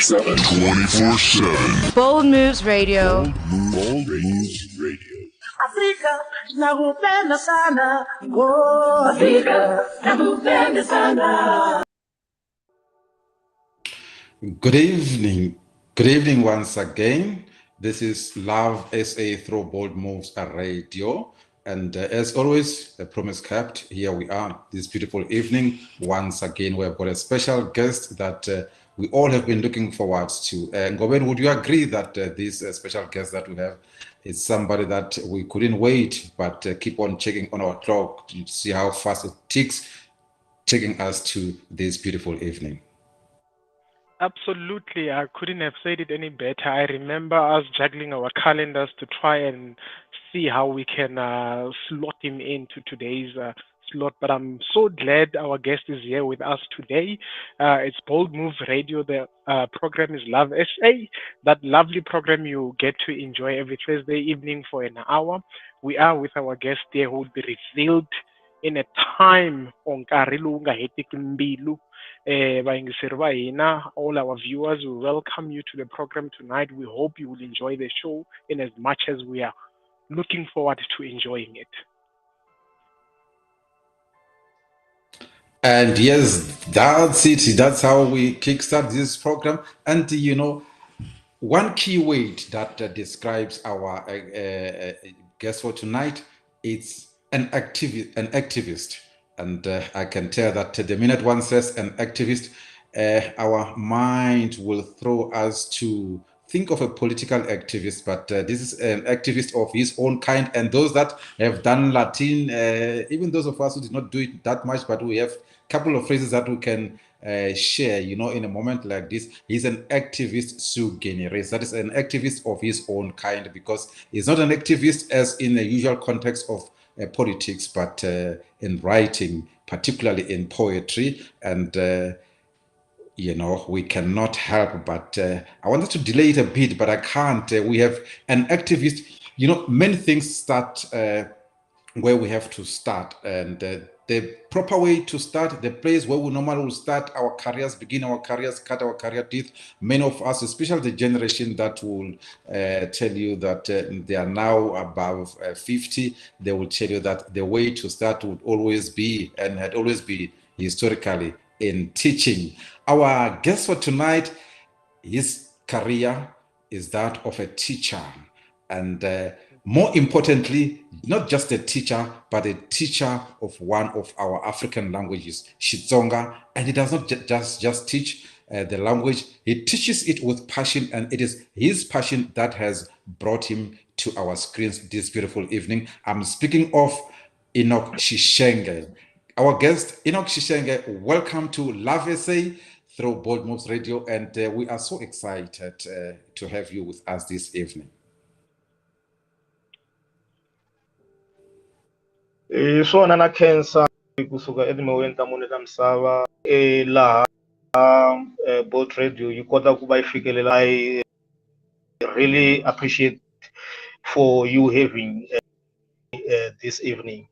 24/7. 24/7. Bold Moves Radio. Bold Moves Radio. Afrika nakupenda sana. Oh, Afrika nakupenda sana. Good evening. Good evening once again. This is Love SA through Bold Moves Radio. And as always, the promise kept. Here we are this beautiful evening. Once again, we have got a special guest that we all have been looking forward to. NGOBENI, would you agree that this special guest that we have is somebody that we couldn't wait, but keep on checking on our clock to see how fast it ticks, taking us to this beautiful evening? Absolutely. I couldn't have said it any better. I remember us juggling our calendars to try and see how we can slot him into today's slot. But I'm so glad our guest is here with us today. It's Bold Move Radio. The program is Love SA. That lovely program you get to enjoy every Thursday evening for an hour. We are with our guest here who will be revealed in a time on Karilu Ngaheti Mbilu. All our viewers, we welcome you to the program tonight. We hope you will enjoy the show in as much as we are looking forward to enjoying it. And yes, that's it. That's how we kickstart this program. And you know, one key word that describes our guest for tonight, it's an activist. And I can tell that the minute one says an activist, our mind will throw us to think of a political activist, but this is an activist of his own kind. And those that have done Latin, even those of us who did not do it that much, but we have a couple of phrases that we can share, you know, in a moment like this. He's an activist sui generis. That is an activist of his own kind, because he's not an activist as in the usual context of politics, but in writing, particularly in poetry. And you know, we cannot help but I wanted to delay it a bit, but I can't. We have an activist. You know, many things start where we have to start, and the proper way to start, the place where we normally will start our careers, begin our careers, cut our career teeth. Many of us, especially the generation that will tell you that they are now above 50, they will tell you that the way to start would always be, and had always been historically, in teaching. Our guest for tonight, his career is that of a teacher, and more importantly, not just a teacher, but a teacher of one of our African languages, Xitsonga. And he does not just teach the language, he teaches it with passion, and it is his passion that has brought him to our screens this beautiful evening. I'm speaking of Enock Shishenge. Our guest, Enock Shishenge, welcome to Love SA through Bold Moves Radio, and we are so excited to have you with us this evening. Swona na cancer kusuka edimoweni ta munhu ta misava laha Bold Radio yi kota ku va yi fikelela. I really appreciate for you having this evening.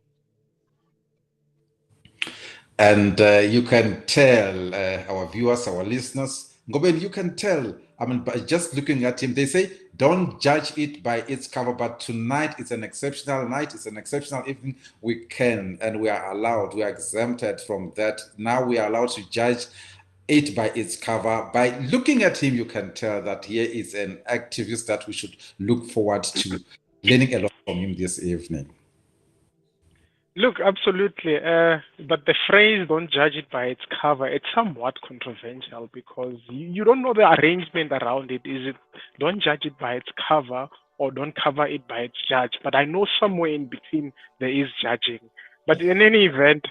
And you can tell our viewers, our listeners, NGOBENI, you can tell, I mean, by just looking at him, they say, don't judge it by its cover, but tonight it's an exceptional night, it's an exceptional evening. We can, and we are allowed, we are exempted from that. Now we are allowed to judge it by its cover. By looking at him, you can tell that here is an activist that we should look forward to learning a lot from him this evening. Look, absolutely. But the phrase, don't judge it by its cover, it's somewhat controversial because you don't know the arrangement around it. Is it don't judge it by its cover or don't cover it by its judge? But I know somewhere in between there is judging. But in any event,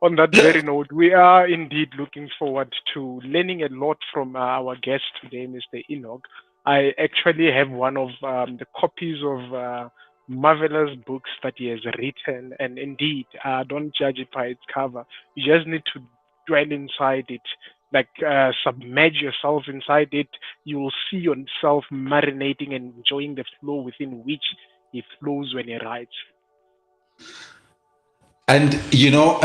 on that very note, we are indeed looking forward to learning a lot from our guest today, Mr. Enock. I actually have one of the copies of marvelous books that he has written, and indeed, don't judge it by its cover. You just need to dwell inside it, like submerge yourself inside it. You will see yourself marinating and enjoying the flow within which he flows when he writes. And you know,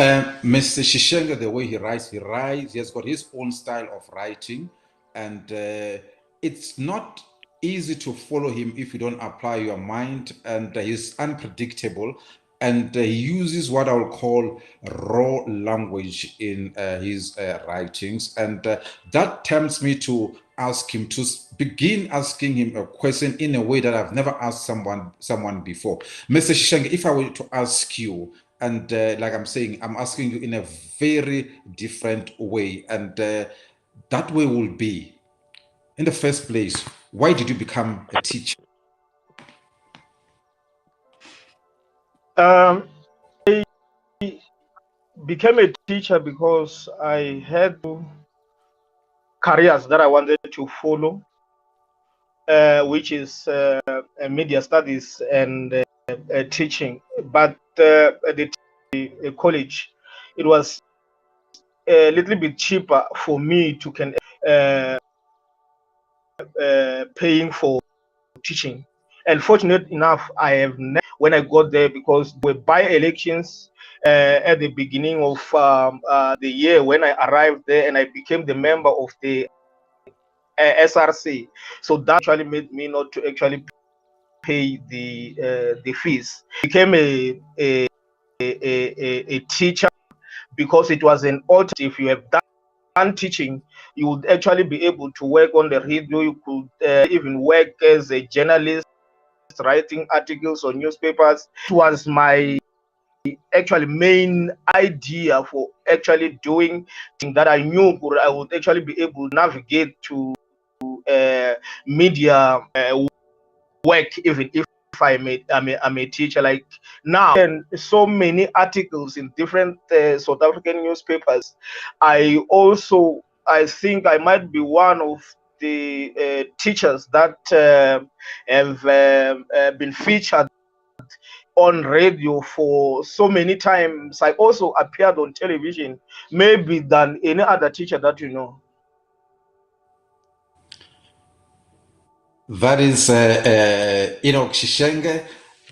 Mr. Shishenge, the way he writes, he has got his own style of writing. and it's not easy to follow him if you don't apply your mind, and he's unpredictable, and he uses what I will call raw language in his writings, and that tempts me to ask him, to begin asking him a question in a way that I've never asked someone before. Mr. Shishenge, if I were to ask you, and like I'm saying, I'm asking you in a very different way, and that way will be, in the first place, why did you become a teacher? I became a teacher because I had careers that I wanted to follow, which is media studies and teaching. But at the college, it was a little bit cheaper for me to can paying for teaching. And fortunate enough, I have when I got there, because we by elections at the beginning of the year when I arrived there, and I became the member of the SRC. So that actually made me not to actually pay the fees. Became a teacher because it was an alternative. If you have done teaching, you would actually be able to work on the radio. You could even work as a journalist, writing articles on newspapers. It was my actually main idea for actually doing that. I knew I would actually be able to navigate to media work, even if I'm a teacher. Like now, and so many articles in different South African newspapers. I think I might be one of the teachers that have been featured on radio for so many times. I also appeared on television, maybe than any other teacher that you know. That is Enock Shishenge.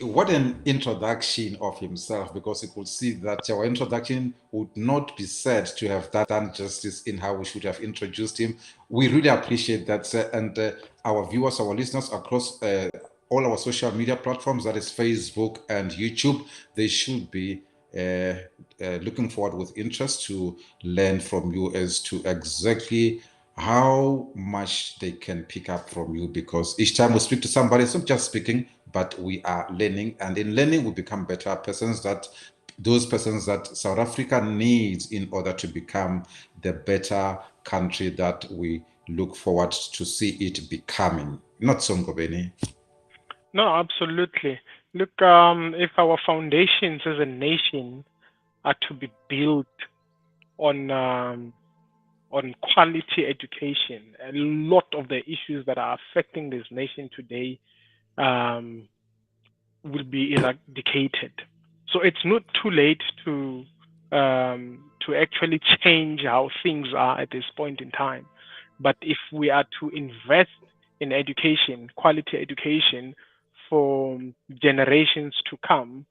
What an introduction of himself, because you could see that our introduction would not be said to have done justice in how we should have introduced him. We really appreciate that, sir. And our viewers, our listeners across all our social media platforms, that is Facebook and YouTube, they should be looking forward with interest to learn from you as to exactly how much they can pick up from you, because each time we speak to somebody, it's not just speaking, but we are learning, and in learning we become better persons, those persons that South Africa needs in order to become the better country that we look forward to see it becoming. Not so, NGOBENI? No, absolutely. Look, if our foundations as a nation are to be built on quality education, a lot of the issues that are affecting this nation today will be eradicated. So it's not too late to actually change how things are at this point in time. But if we are to invest in education, quality education for generations to come,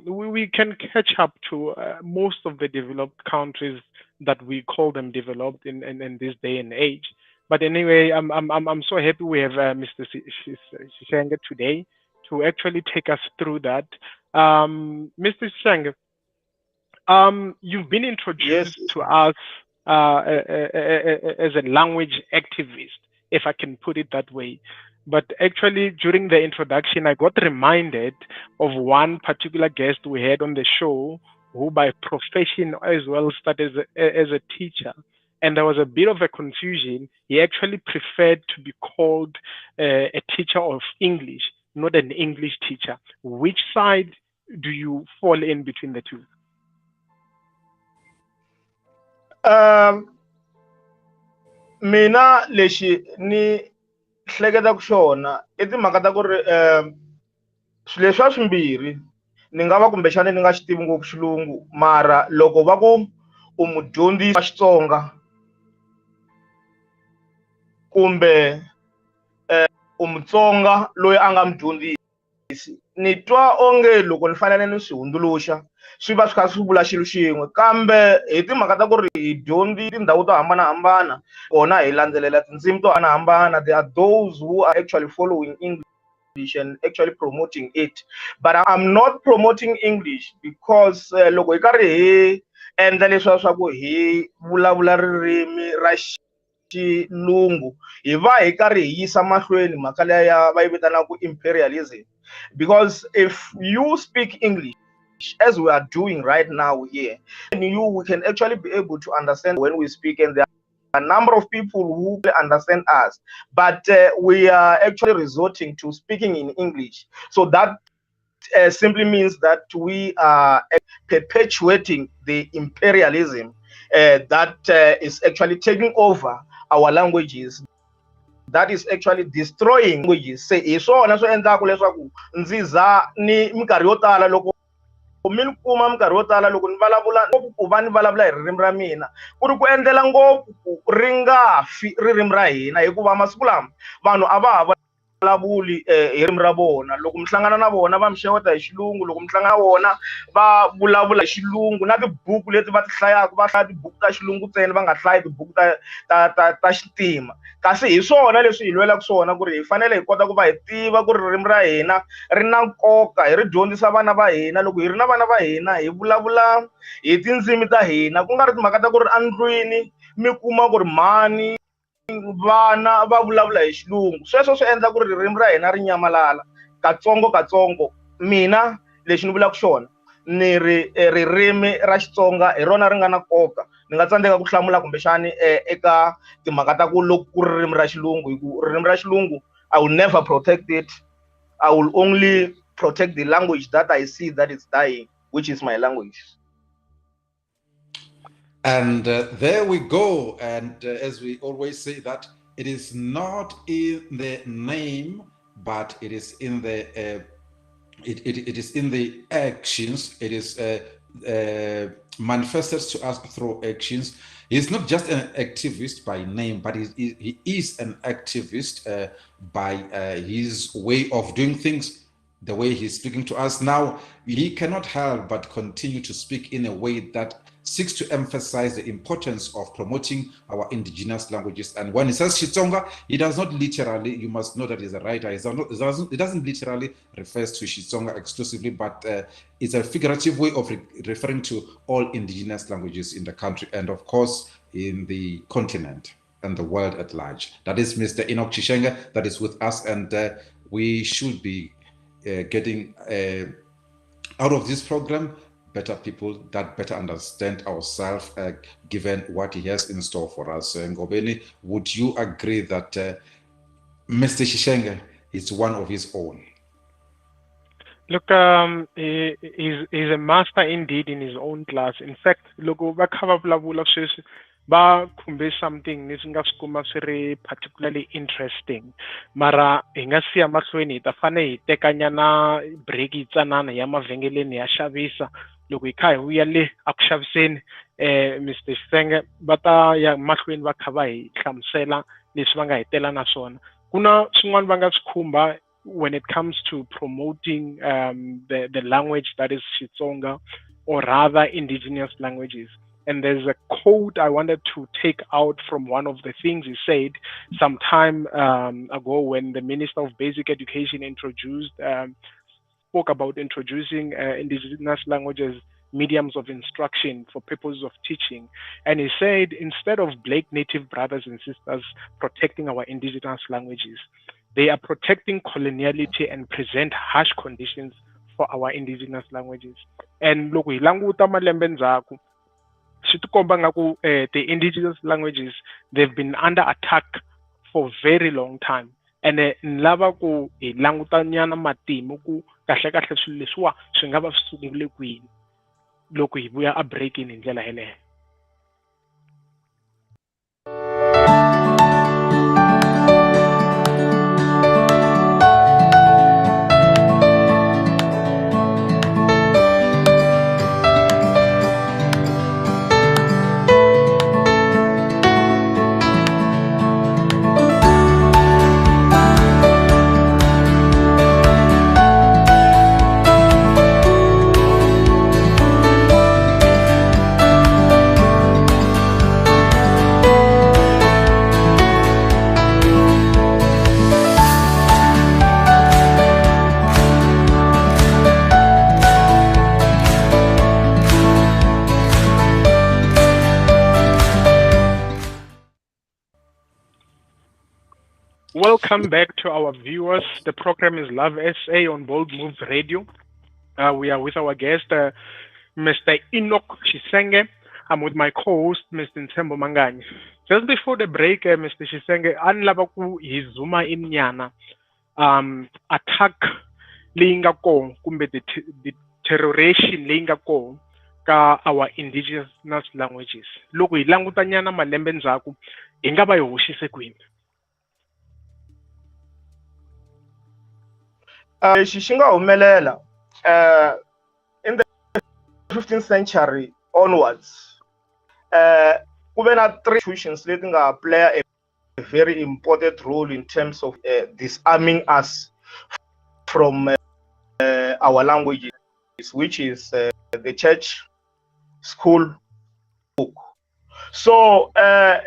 we can catch up to most of the developed countries that we call them developed in this day and age. But anyway, I'm so happy we have Mr. Shishenge today to actually take us through that. Mr. Shishenge, you've been introduced Yes. to us as a language activist, if I can put it that way. But actually, during the introduction, I got reminded of one particular guest we had on the show, who by profession as well started as a teacher. And there was a bit of a confusion. He actually preferred to be called a teacher of English, not an English teacher. Which side do you fall in between the two? Mina lexi ni hleketa ku xona i timhaka ta ku ri swilo leswiya swimbirhi ni nga va kumbexana ni nga xi tivi ngopfu xilungu, mara loko va ku u mudyondzisi wa Xitsonga kumbe u Mutsonga loyi a nga mudyondzisi, ni twa onge loko ni fanele ni swi hundzuluxa swi va swi kha swi vula xilo xin'we kambe hi timhaka ta ku ri hi dyondzi tindhawu to hambanahambana kona hi landzelela tindzimi to hambanahambana. There are those who are actually following English and actually promoting it, but I'm not promoting English because loko hi karhi hi endla leswiya swa ku hi vulavula ririmi ra xilungu hi va hi karhi hi yisa mahlweni mhaka leya ya va yi vitanaka ku imperialism, because if you speak English as we are doing right now here, and we can actually be able to understand when we speak, and there are a number of people who understand us, but we are actually resorting to speaking in English. So that simply means that we are perpetuating the imperialism that is actually taking over our languages, that is actually destroying languages. Se hi swona swi endlaka leswaku ndzi za ni minkarhi yo tala loko mi ni kuma minkarhi yo tala loko ni vulavula ku va ni vulavula hi ririmi ra mina ku ri ku endlela ngopfu ku ri nga fi ririmi ra hina, hikuva masiku lama vanhu a va ha vulavuli hi ririmi ra vona. Loko mi hlangana na vona va mi xeweta hi xilungu, loko mi hlangana na vona va vulavula hi xilungu, na tibuku leti va ti hlayaka va hlaya tibuku ta xilungu ntsena va nga hlayi tibuku ta xintima. Kasi hi swona leswi hi lwelaka swona ku ri hi fanele hi kota ku va hi tiva ku ri ririmi ra hina ri na nkoka, hi ri dyondzisa vana va hina. Loko hi ri na vana va hina hi vulavula hi tindzimi ta hina, ku nga ri timhaka ta ku ri andlwini mi kuma ku ri mhani vana va vulavula hi xilungu. Sweswo swi endla ku ri ririmi ra hina ri nyamalala katsongo. Mina lexi ni vulaka xona ni ririmi ra Xitsonga hi rona ri nga na nkoka. Ni nga tsandzeka ku hlamula kumbexani eka timhaka ta ku loko ku ririmi ra xilungu, hi ku ririmi ra xilungu I will never protect it. I will only protect the language that I see that is dying, which is my language. And there we go. And as we always say, that it is not in the name, but it is in the it is in the actions. It is manifested to us through actions. He's not just an activist by name, but he is an activist by his way of doing things, the way he's speaking to us now. He cannot help but continue to speak in a way that seeks to emphasize the importance of promoting our indigenous languages. And when he says Xitsonga, he does not literally, you must know that he's a writer, it doesn't literally refers to Xitsonga exclusively, but it's a figurative way of referring to all indigenous languages in the country and of course in the continent and the world at large. That is Mr. Enock Shishenge that is with us, and we should be getting out of this program better people that better understand ourselves, given what he has in store for us. NGOBENI, would you agree that Mr. Shishenge is one of his own? Look, he's a master indeed in his own class. In fact, look, ba khumbe something ni singa skuma siri particularly interesting. Mara hinga siya mahlweni ta fane hi tekanyana break itsanana ya mavengeleni ya xavisa. Loko hi kha hi vuya le a ku xaviseni Mr. Shishenge va ta ya mahlweni va kha va hi hlamusela leswi va nga hetela na swona. Kuna swin'wana va nga swi khumba when it comes to promoting the language that is Xitsonga, or rather indigenous languages. And there's a quote I wanted to take out from one of the things he said some time ago when the Minister of Basic Education spoke about introducing indigenous languages mediums of instruction for purposes of teaching. And he said, instead of Black native brothers and sisters protecting our indigenous languages, they are protecting coloniality and present harsh conditions for our indigenous languages. And look, the indigenous languages, they've been under attack for a very long time. And lava ku langutanyana matimu ku kahle kahle swilo leswiwa swi nga va swi sungule kwini loko hi vuya a breaking hi ndlela yeleyo. Welcome back to our viewers. The program is Love SA on Bold Moves Radio. We are with our guest, Mr. Enock Shishenge. I'm with my co-host, Mr. NTSHEMBO MANGANYI. Just before the break, Mr. Shishenge, anlava ku hi zooma in nyana attack leyi nga kona kumbe deterioration leyi nga kona ka our indigenous languages. Loko hi languta nyana malembe ndzhaku, hi nga va hi hoxise kwini? Xi nga humelela in the 15th century onwards, ku ve na three institutions leti nga play a very important role in terms of disarming us from our languages, which is the church, school, book. So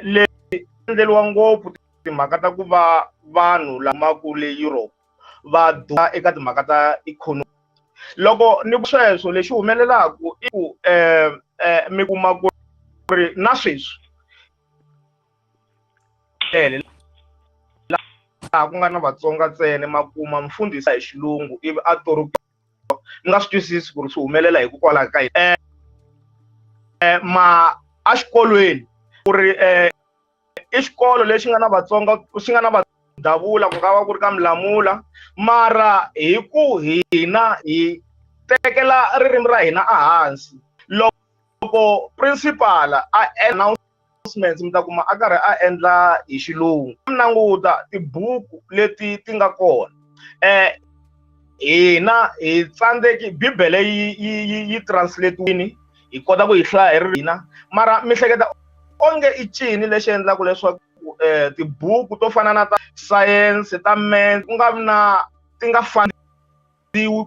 leswi endleliwa ngopfu timhaka ta ku va vanhu lama kule Europe va duma eka timhaka ta ikhonomi. Loko ni sweswo lexi humelelaku i ku mi kuma ku ri na sweswi laha ku nga na Vatsonga ntsena makuma mfundhisa hi xilungu ivi a toruka ni nga swi twisisi ku ri swi humelela hikokwalaho ka yini. Ma a xikolweni ku ri i xikolo lexi nga na Vatsonga xi nga na Vadavula ku nga va ku ri ka Milamula, mara hi ku hina hi tekela ririmi ra hina ehansi. Loko principal a announcements mi ta kuma a karhi a endla hi xilungu, mi languta tibuku leti ti nga kona hina hi tsandzeki Bibele yi translate-wini hi kota ku yi hlaya hi rina, mara mi hleketa onge i cini lexi endlaku leswaku tibuku to fana na ta science ta math ku nga vi na ti nga fanele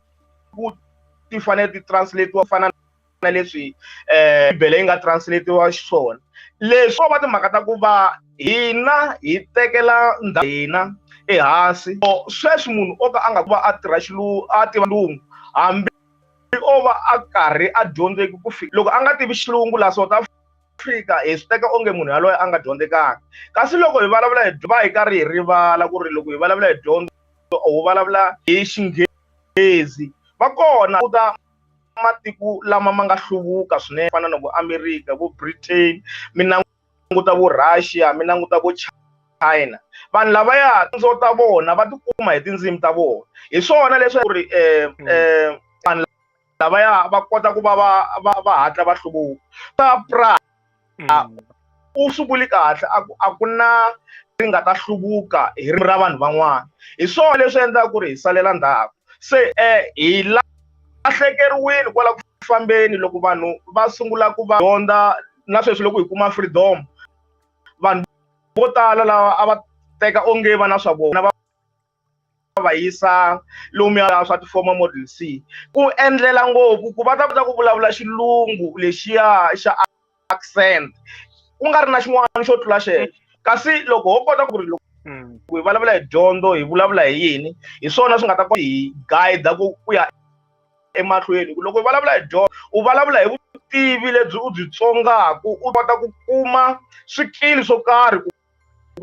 ku ti fanele ti translate-wa fana na leswi Bibele yi nga translate-wa xiswona. Leswo va timhaka ta ku va hina hi tekela ndhawu hina ehansi. Sweswi munhu o ka a nga ku va a tirha a tiva xilungu, hambi o va a karhi a dyondzeki ku fika loko a nga tivi xilungu laha South Africa hi swi teka onge munhu yaloye a nga dyondzekanga. Kasi loko hi vulavula hi va hi karhi hi rivala ku ri loko hi vulavula hi dyondzo ho vulavula hi Xinghezi. Va kona ku ta matiko lama ma nga hluvuka swinene fana na vo America, vo Britain, mi languta vo Russia, mi languta vo China. Vanhu lavaya tindzo ta vona va tikuma hi tindzimi ta vona. Hi swona leswi ku ri vanhu lavaya va kota ku va hatla va hluvuka. Ta u swi vuli kahle a ku na ri nga ta hluvuka hi ririmi ra vanhu van'wana. Hi swona leswi endlaka ku ri hi salela ndzhaku. Se hi lahlekeriwile kwala ku fambeni loko vanhu va sungula ku va dyondza na sweswi loko hi kuma freedom, vanhu vo tala lava a va teka onge va na swa vona va yisa lomuya swa ti-former model C ku endlela ngopfu ku va ta kota ku vulavula xilungu lexiya xa accent ku nga ri na xin'wana xo tlula xexo. Kasi loko ho kota ku ri loko hi vulavula hi dyondzo hi vulavula hi yini, hi swona swi nga ta kota hi guide ku ya emahlweni. Loko hi vulavula hi dyondzo u vulavula hi vutivi lebyi u byi tsongaku, u kota ku kuma swikili swo karhi ku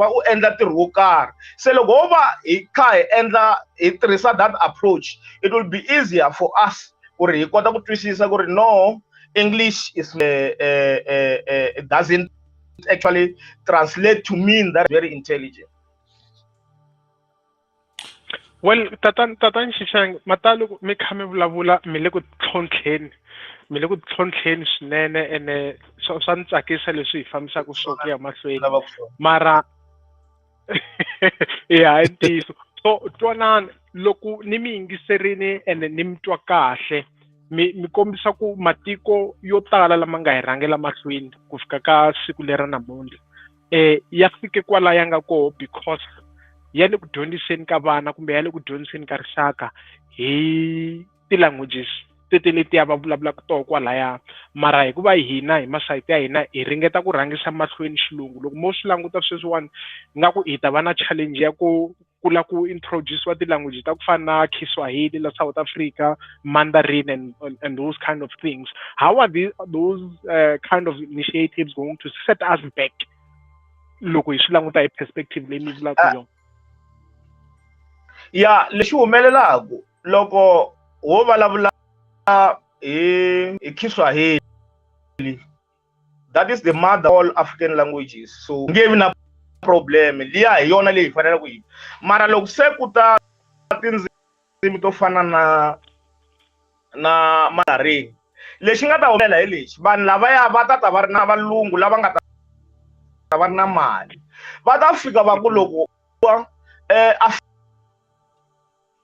va u endla ntirho wo karhi. Se loko ho va hi kha hi tirhisa that approach, it will be easier for us ku ri hi kota ku twisisa ku ri no, English is it doesn't actually translate to mean that very intelligent. Well, tatan Shishenge, matalo mi kha mi vulavula mi le ku tlhontlheni swinene ene swa ni tsakisa leswi hi fambisaka swo ku ya mahlweni, mara ya hi ntiyiso. So twanani loko ni mi yingiserini ene ni mi twa kahle, mi kombisa ku matiko yo tala lama nga hi rhangela mahlweni ku fika ka siku lera namuntlha ya fike kwala ya nga koho because ya le ku dyondziseni ka vana kumbe ya le ku dyondziseni ka rixaka hi ti-languages letiya va vulavulaka toho kwalaya. Mara hikuva hina hi masayiti ya hina hi ringeta ku rhangisa mahlweni xilungu, loko mo swi languta sweswiwani nga ku hi ta va na challenge ya ku kula ku introduce-wa ti-language ta ku fana na Kiswahili la South Africa, Mandarin and those kind of things. How are those kind of initiatives going to set us back loko hi swi languta hi perspective leyi mi vulaka yona? ya lexi humelelaku loko ho vulavula hi Kiswahili, that is the mother of all African languages, so nge vi na problem liya hi yona leyi hi faneleke yi, mara loko se ku ta tindzimi to fana na Mandarin, lexi nga ta humelela hi lexi, vanhu lavaya va ta va ri na valungu lava nga ta va ri na mali, va ta fika va ku loko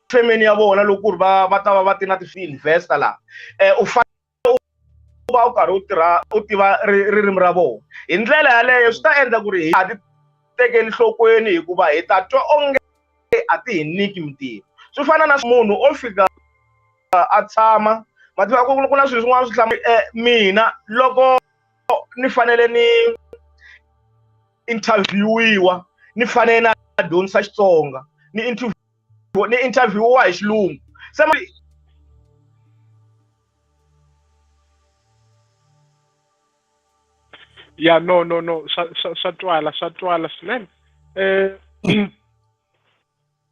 femeni ya vona loko ku ri va ta va ti na ti-investor laha u fanele u va u karhi u tiva ririmi ra vona. Hi ndlela yaleyo swi ta endla ku ri hi a ti tekeli nhlokweni hikuva hi ta twa onge a ti hi nyiki mintirho. Swi fana na munhu o fika a tshama ma tiva ku na swilo swin'wana swi mina loko ni fanele ni interviewiwa ni fanele na dyondzisa Xitsonga, ni interviewiwa hi Xilungu, se Yeah, no. Swa twala swinene.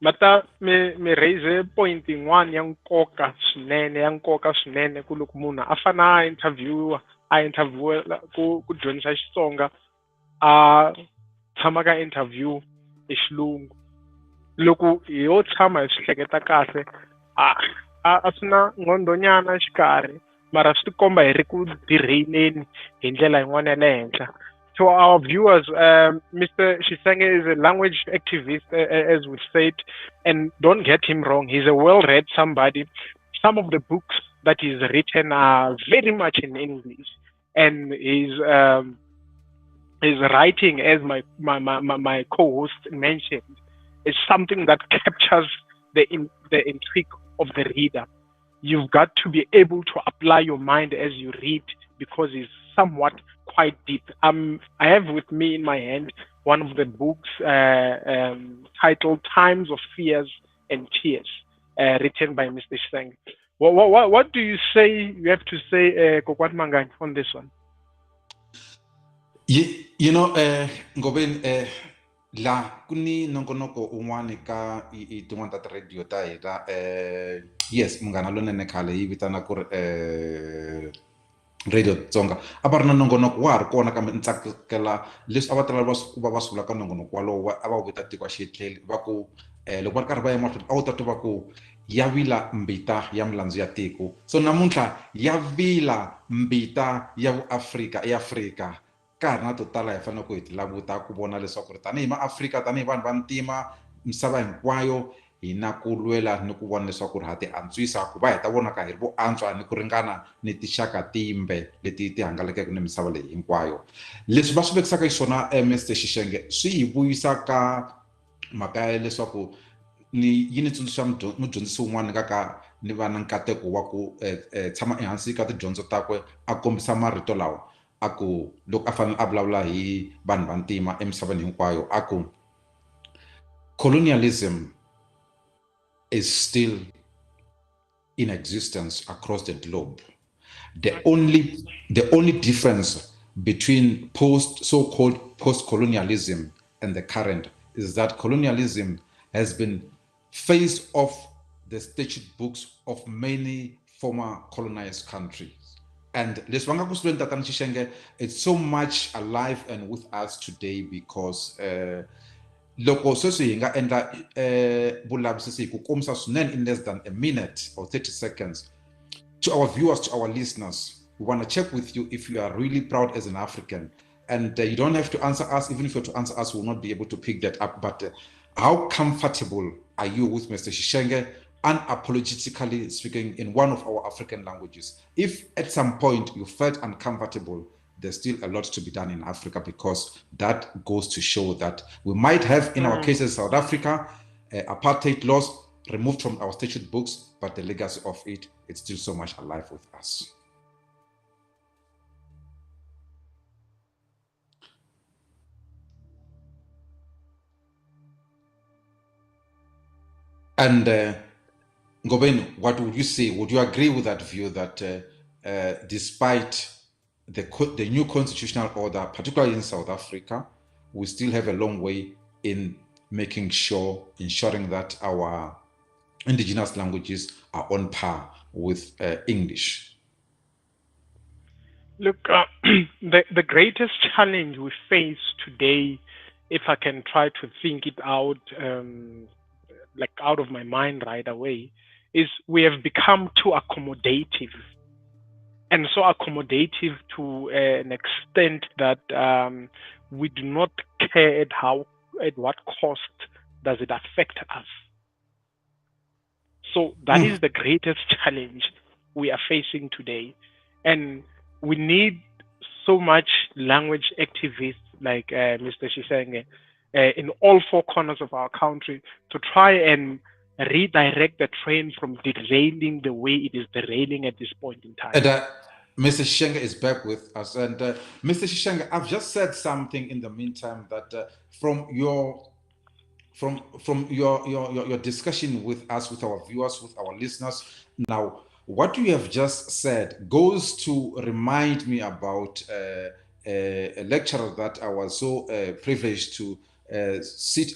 Mata mi raise point yin'wana ya nkoka swinene ku loko munhu a fana a interviewa ku dyondzisa Xitsonga, a tshama ka interview hi Xilungu. Loko ho tshama hi swi hleketa kahle, a swi na ngondonyana xikarhi, mara swi tikomba hi ri ku tirheneni hi ndlela yin'wana ya le henhla. To our viewers, Mr. Shishenge is a language activist, as we said, and don't get him wrong, he's a well-read somebody. Some of the books that he's written are very much in English, and his writing, as my co-host mentioned, is something that captures the intrigue of the reader. You've got to be able to apply your mind as you read, because it's somewhat quite deep. I have with me in my hand one of the books titled Times of Fears and Tears, written by Mr. Shishenge. What do you have to say, Kokwat Manganyi, on this one? You know, Ngobeni, la kuni nongonoko un'wana ka tin'wana ta radio ta hina, yes, munghana lonene khale yi vitana ku ri Radio Tsonga a va ri na nongonoko wa ha ri kona, kambe ni tsakela leswi a va tala ku va va sungula ka nongonoko walowo a va wu vita tiko xitlheli, va ku loko va ri karhi va ya mahlweni a wu ta tiva ku ya vila mbita ya milandzu ya tiko. So namuntlha ya vila mbita ya vuafrika eAfrika, ka ha ri na to tala hi fanele ku hi ti languta ku vona leswaku ri tanihi maAfrika, tanihi vanhu va ntima misava hinkwayo hi na ku lwela ni ku vona leswaku ri ha ti antswisa ku va hi ta vonaka hi ri vo antswa ni ku ringana ni tinxaka timbe leti ti hangalakeke ni misava leyi hinkwayo. Leswi va swi vekisaka xiswona Mr. Shishenge swi hi vuyisa ka mhaka ya leswaku yi ni tsundzuxa mudyondzisi wun'wana ni nga ka ni va na nkateko wa ku tshama ehansi ka tidyondzo takwe a kombisa marito lawa, a ku loko a fanele a vulavula hi vanhu va ntima emisaveni hinkwayo, a ku colonialism is still in existence across the globe. The only difference between so-called post-colonialism and the current is that colonialism has been phased off the statute books of many former colonized countries. And it's so much alive and with us today because loko sweswi hi nga endla vulavisisi ku komisa swinene in less than a minute or 30 seconds to our viewers, to our listeners, we want to check with you if you are really proud as an African. And you don't have to answer us. Even if you were to answer us, we will not be able to pick that up. But how comfortable are you with Mr. Shishenge unapologetically speaking in one of our African languages? If at some point you felt uncomfortable, there's still a lot to be done in Africa, because that goes to show that we might have, in our cases, South Africa, apartheid laws removed from our statute books, but the legacy of it, it's still so much alive with us. And Ngobeni, what would you say? Would you agree with that view that despite the new constitutional order, particularly in South Africa, we still have a long way in ensuring that our indigenous languages are on par with English? Look, the greatest challenge we face today, if I can try to think it out, like out of my mind right away, is we have become too accommodative, and so accommodative to an extent that we do not care at what cost does it affect us. So that is the greatest challenge we are facing today. And we need so much language activists like Mr. Shishenge in all four corners of our country to try and redirect the train from derailing the way it is derailing at this point in time. And Mr. Shishenge is back with us. And Mr. Shishenge, I've just said something in the meantime that from your your discussion with us, with our viewers, with our listeners. Now, what you have just said goes to remind me about a lecturer that I was so privileged to sit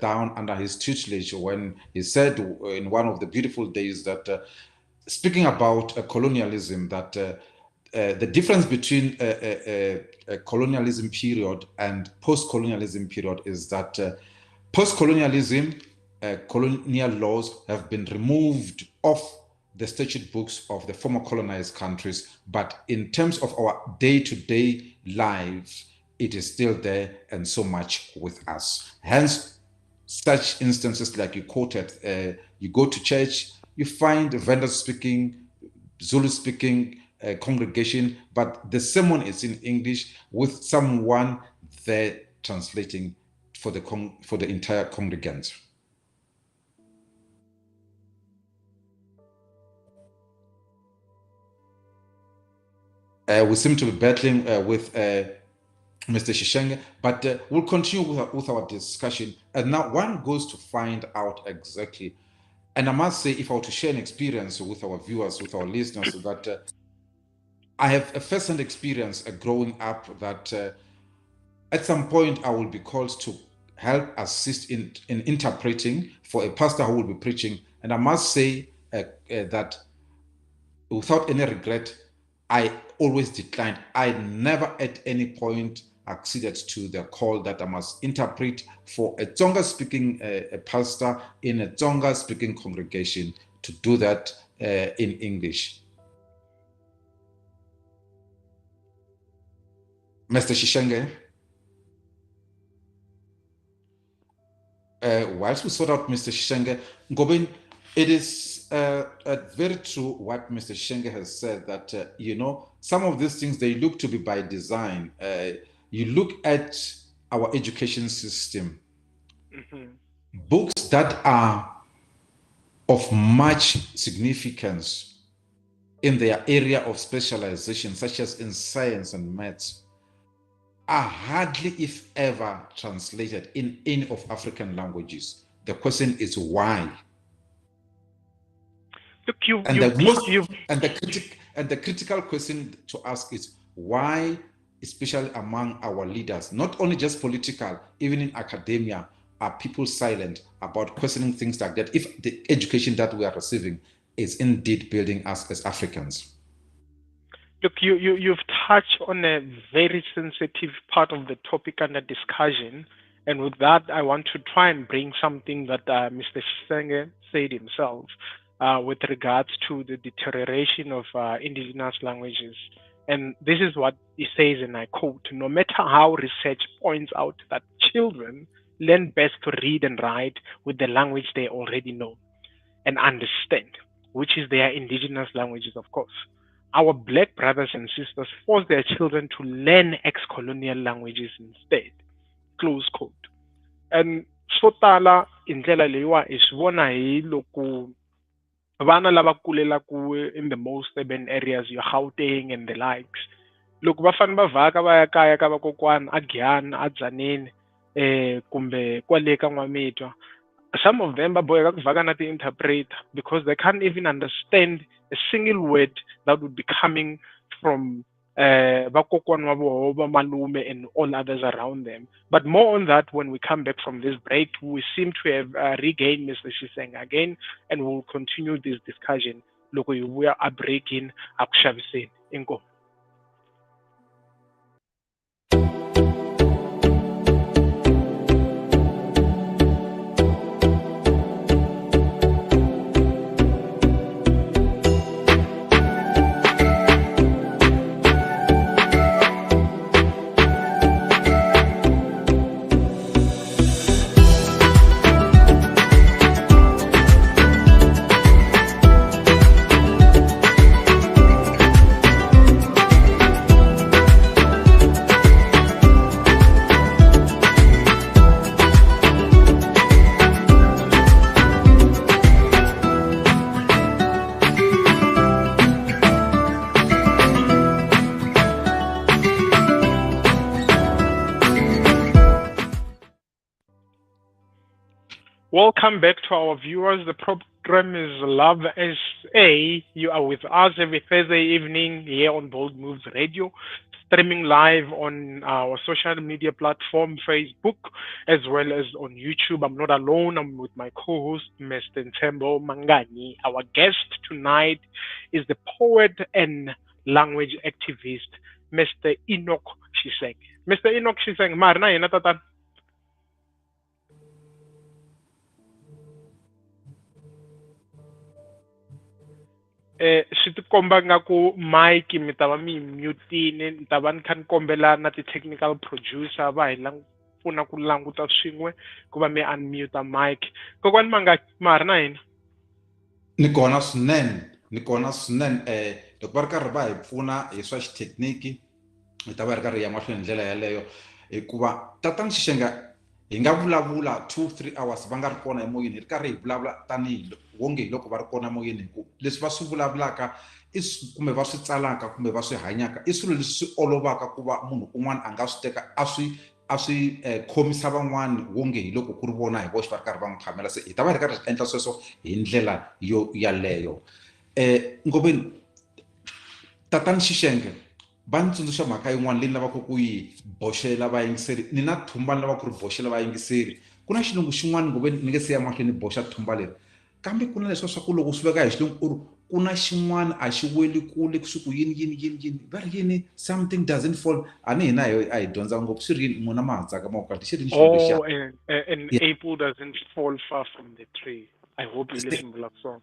down under his tutelage when he said in one of the beautiful days that speaking about colonialism, that the difference between a colonialism period and post-colonialism period is that post-colonialism, colonial laws have been removed off the statute books of the former colonized countries, but in terms of our day-to-day lives, it is still there and so much with us. Hence, such instances like you quoted, you go to church, you find vendors speaking, Zulu speaking congregation, but the sermon is in English with someone there translating for the entire congregant. We seem to be battling with Mr. Shishenge, but we'll continue with our discussion. And now one goes to find out exactly, and I must say, if I were to share an experience with our viewers, with our listeners, that I have a first-hand experience growing up that at some point I will be called to help assist in interpreting for a pastor who will be preaching. And I must say that without any regret, I always declined. I never at any point acceded to the call that I must interpret for a Tsonga speaking pastor in a Tsonga speaking congregation, to do that in English. Mr. Shishenge, whilst we sort out Mr. Shishenge, NGOBENI, it is very true what Mr. Shishenge has said, that, some of these things, they look to be by design. You look at our education system, books that are of much significance in their area of specialization, such as in science and maths, are hardly, if ever, translated in any of African languages. The question is why? Look, the critical question to ask is why, especially among our leaders, not only just political, even in academia, are people silent about questioning things like that, if the education that we are receiving is indeed building us as Africans? Look, you've touched on a very sensitive part of the topic under discussion. And with that, I want to try and bring something that Mr. Shishenge said himself with regards to the deterioration of indigenous languages. And this is what he says, and I quote, "No matter how research points out that children learn best to read and write with the language they already know and understand, which is their indigenous languages, of course. Our black brothers and sisters force their children to learn ex-colonial languages instead," close quote. And swo tala hi ndlela leyiwa hi swi vona hi loko vana lava kulelaku in the most urban areas, your Gauteng and the likes, loko va fane va vhaka va ya kaya ka vakokwana a Giyani, a Tzaneen kumbe kwale ka Nwamitwa, some of them va boheka ku vhaka na ti-interpreter because they can't even understand a single word that would be coming from bakokwana wabo, malume, and all others around them. But more on that when we come back from this break. We seem to have regained Mr. Shishenge again, and we'll continue this discussion. Look, we are breaking akushaviseni inkomo. Welcome back to our viewers. The program is Love SA. You are with us every Thursday evening here on Bold Moves Radio, streaming live on our social media platform, Facebook, as well as on YouTube. I'm not alone. I'm with my co-host, Mr. NTSHEMBO MANGANYI. Our guest tonight is the poet and language activist, Mr. Enock Shishenge. Mr. Enock Shishenge, Marna yena tatan. Swi tikomba nga ku mic mi ta va mi mutini ni ta va ni kha ni kombela na ti-technical producer va hi pfuna ku languta swin'we ku va mi unmute mic. Kokwani ma ri na hina? Ni kona swinene loko va ri karhi va hi pfuna hi swa xithekiniki hi ta va hi ri karhi ya mahlweni ndlela yaleyo hikuva tatani Shishenge hi nga vulavula 2-3 hours va nga ri kona emoyeni hi ri karhi hi vulavula tanihi wonge hi loko va ri kona emoyeni hi ku leswi va swi vulavulaka kumbe va swi tsalaka kumbe va swi hanyaka i swilo leswi swi olovaka ku va munhu un'wana a nga swi teka a swi khomisa van'wani wonge hi loko ku ri vona hi voxe va ri karhi va n'wi phamela. Se hi ta va hi ri karhi hi endla sweswo hi ndlela yaleyo. Ngobeni tatani Shishenge va ni tsundzuxa mhaka yin'wana leyi ni lavaka ku yi boxela vayingiseri. Ni na thumba ni lava ku ri boxela vayingiseri. Ku na xilungu xin'wana Ngobeni ni nge se ya mahlweni ni boxa thumba leri, kambe ku na leswiya swa ku loko swi veka hi xilungu ku na xin'wana a xi weli kule kusuku yini va ri yini, something doesn't fall. A ni hina a hi dyondza ngopfu swi ri yini n'wina ma ha tsaka ma kahle xi ri xilungu lexiya. An apple doesn't fall far from the tree. I hope you listen to that song.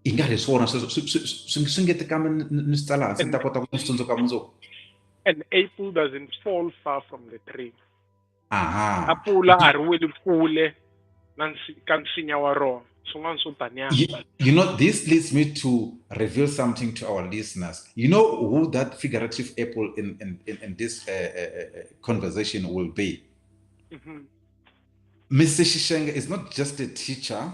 I nga ri swona swi nge tikambe ni swi tsala hansi ni ta kota ku ni swi tsundzuka mundzuku. An apple doesn't fall far from the tree. Aha. Apula a ri weli kule ka nsinya wa rona. You know, this leads me to reveal something to our listeners. You know who that figurative apple in this conversation will be? Mm-hmm. Mr. Shishenge is not just a teacher.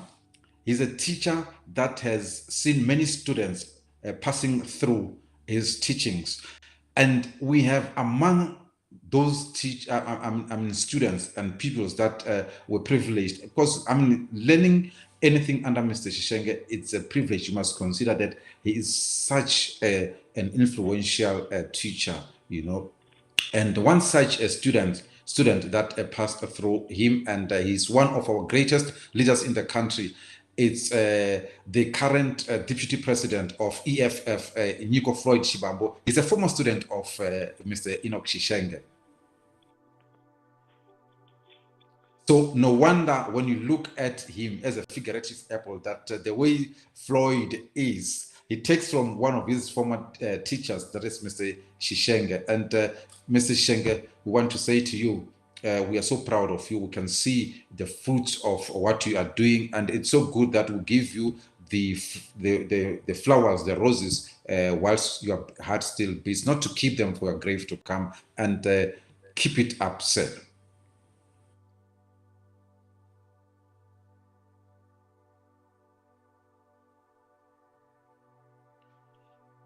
He's a teacher that has seen many students passing through his teachings. And we have among those students and pupils that were privileged. Because learning anything under Mr. Shishenge, it's a privilege. You must consider that he is such an influential teacher, you know. And one such a student that passed through him, and he's one of our greatest leaders in the country. It's the current deputy president of EFF, Nico Floyd Shibambo. He's a former student of Mr. Enock Shishenge. So no wonder when you look at him as a figurative apple that the way Floyd is, he takes from one of his former teachers, that is Mr. Shishenge. And Mr. Shishenge, we want to say to you, we are so proud of you. We can see the fruits of what you are doing, and it's so good that we give you the flowers, the roses, whilst your heart still beats, not to keep them for your grave to come, and keep it up, sir.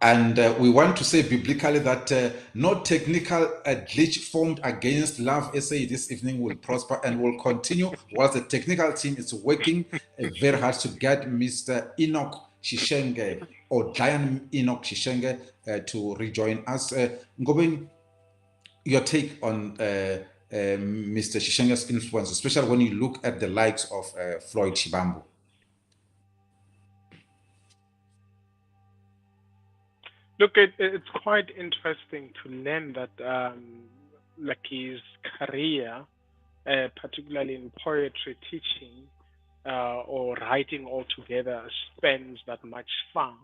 And we want to say biblically that no technical glitch formed against Love SA this evening will prosper and will continue whilst the technical team is working very hard to get Mr. Enock Shishenge or Giant Enock Shishenge to rejoin us. Ngobeni, your take on Mr. Shishenge's influence, especially when you look at the likes of Floyd Shibambu? Look, it's quite interesting to learn that, like his career, particularly in poetry teaching or writing altogether, spans that much far.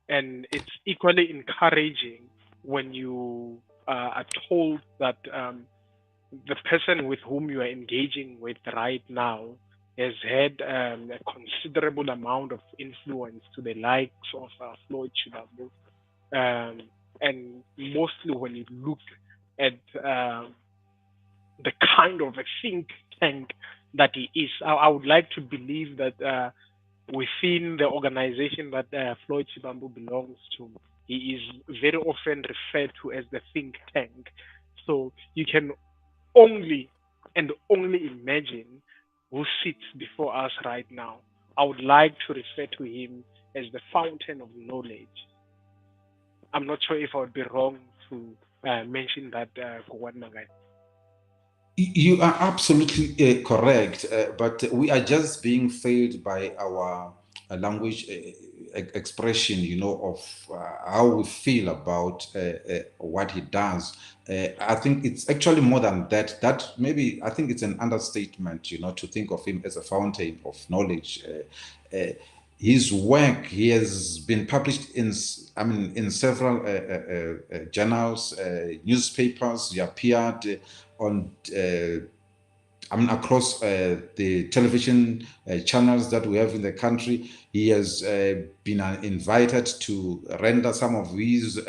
And it's equally encouraging when you are told that the person with whom you are engaging with right now has had a considerable amount of influence to the likes of Floyd Chibabu. And mostly when you look at the kind of a think tank that he is, I would like to believe that within the organization that Floyd Chibambu belongs to, he is very often referred to as the think tank. So you can only and only imagine who sits before us right now. I would like to refer to him as the fountain of knowledge. I'm not sure if I would be wrong to mention that, Mangai. You are absolutely correct, but we are just being failed by our language expression, of how we feel about what he does. I think it's actually more than that. That maybe I think it's an understatement, to think of him as a fountain of knowledge. His work, he has been published in several journals, newspapers. He appeared on across the television channels that we have in the country. He has been invited to render some of his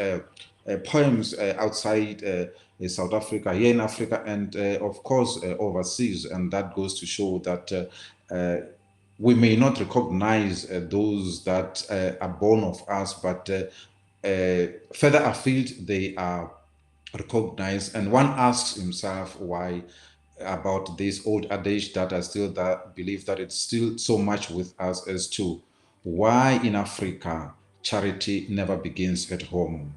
poems outside South Africa, here in Africa, and of course overseas. And that goes to show that we may not recognize those that are born of us, but further afield they are recognized. And one asks himself why about this old adage that I still believe that it's still so much with us as to why in Africa charity never begins at home.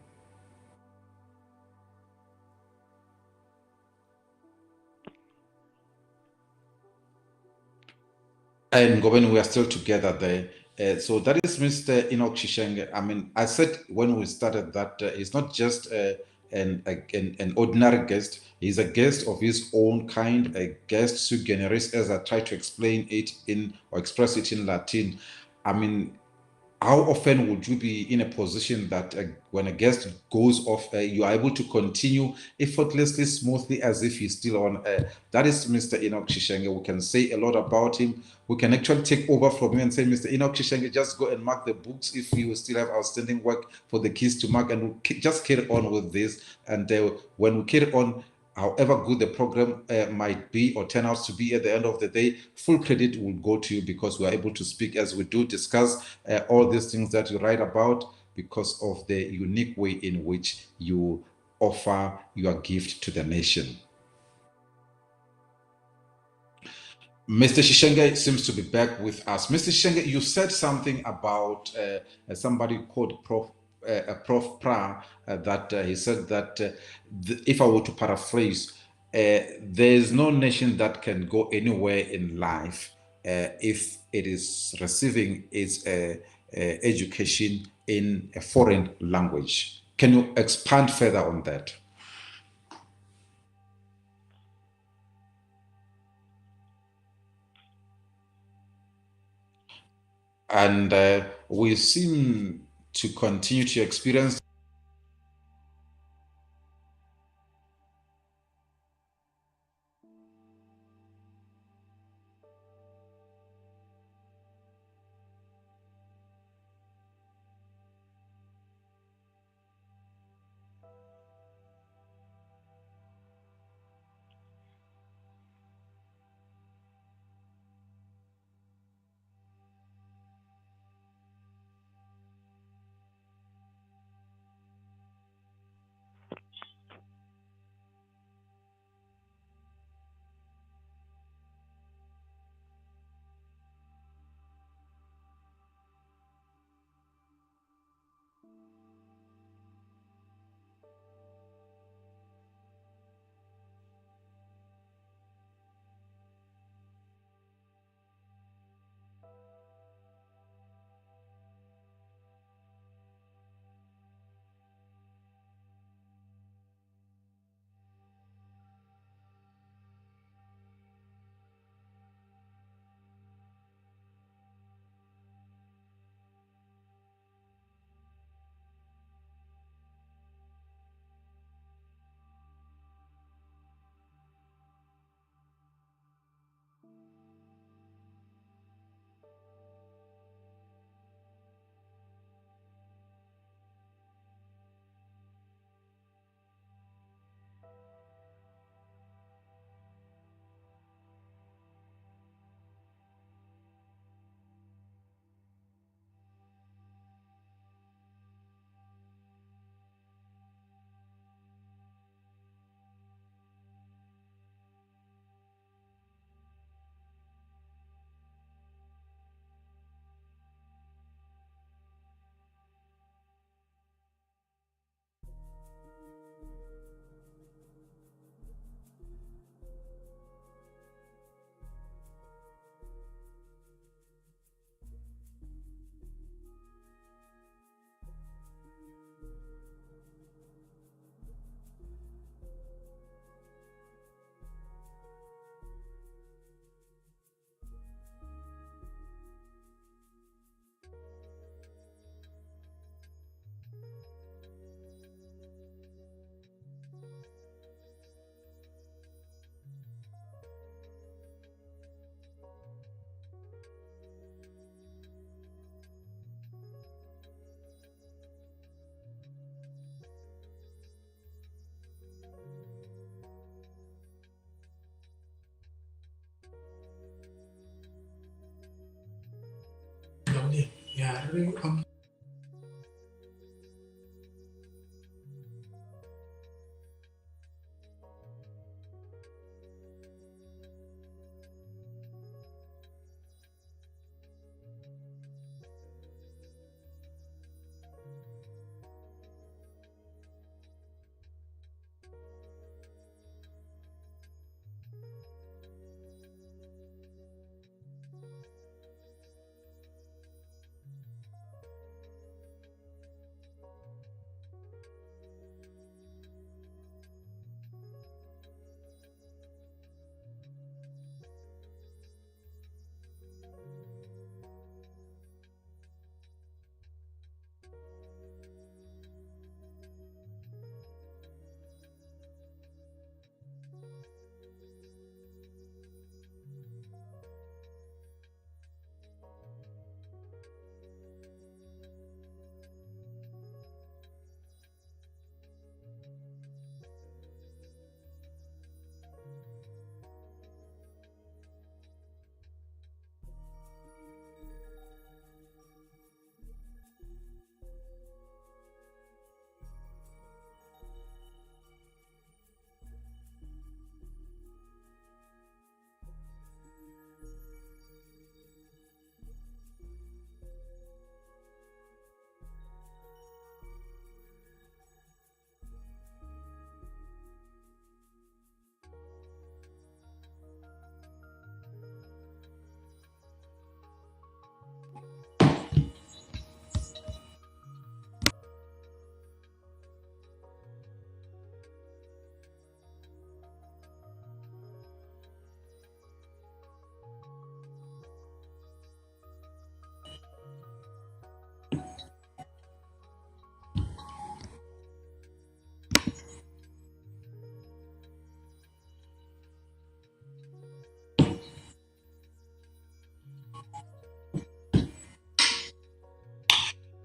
And Goben, we are still together there. So that is Mr. Enock Shishenge. I mean, I said when we started that he's not just an ordinary guest. He's a guest of his own kind, a guest sui generis, as I try to explain it in or express it in Latin. I mean, how often would you be in a position that when a guest goes off, you are able to continue effortlessly, smoothly, as if he's still on? That is Mr. Enock Shishenge. We can say a lot about him. We can actually take over from him and say, Mr. Enock Shishenge, just go and mark the books if you still have outstanding work for the kids to mark, and we'll just carry on with this. And when we carry on, however good the program might be or turn out to be at the end of the day, full credit will go to you because we are able to speak as we do, discuss all these things that you write about because of the unique way in which you offer your gift to the nation. Mr. Shishenge seems to be back with us. Mr. Shishenge, you said something about somebody called Prof. Pra, that he said that if I were to paraphrase, there is no nation that can go anywhere in life if it is receiving its education in a foreign language. Can you expand further on that? And we seem to continue to experience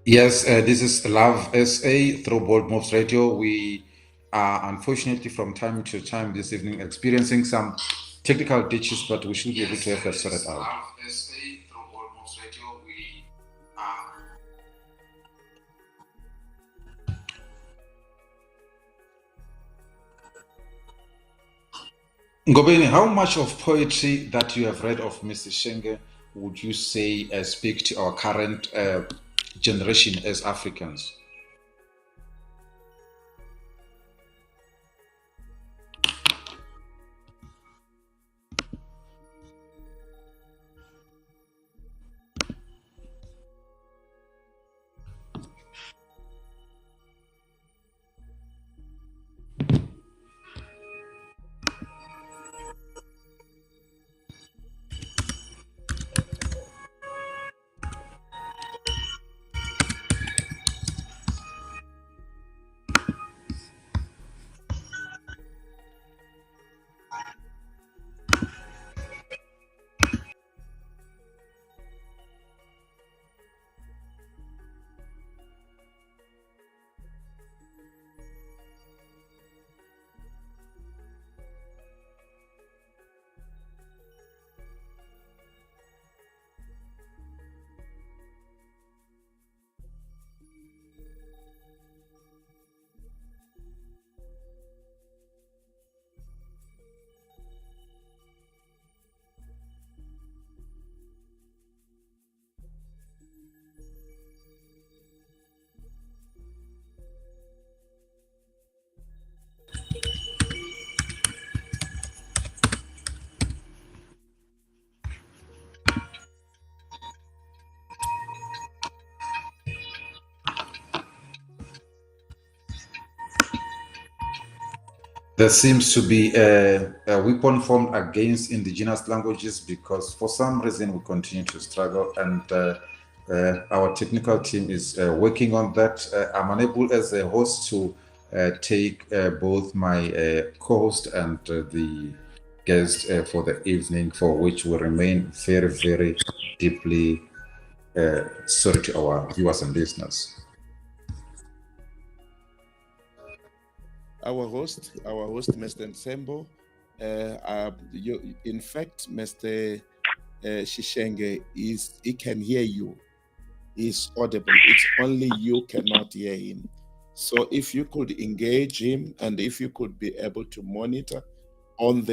Yes, this is Love SA through Bold Moves Radio. We are unfortunately from time to time this evening experiencing some technical glitches, but we should be able to have that sorted out. Love SA through Bold Moves Radio. We are. Ngobeni, how much of poetry that you have read of Mr. Shishenge would you say speak to our current generation as Africans? There seems to be a weapon formed against indigenous languages because for some reason we continue to struggle, and our technical team is working on that. I'm unable as a host to take both my co-host and the guest for the evening, for which we remain very, very deeply sorry to our viewers and listeners. Our host, Mr. NTSHEMBO. In fact, Mr. Shishenge he can hear you. is audible. It's only you cannot hear him. So if you could engage him, and if you could be able to monitor on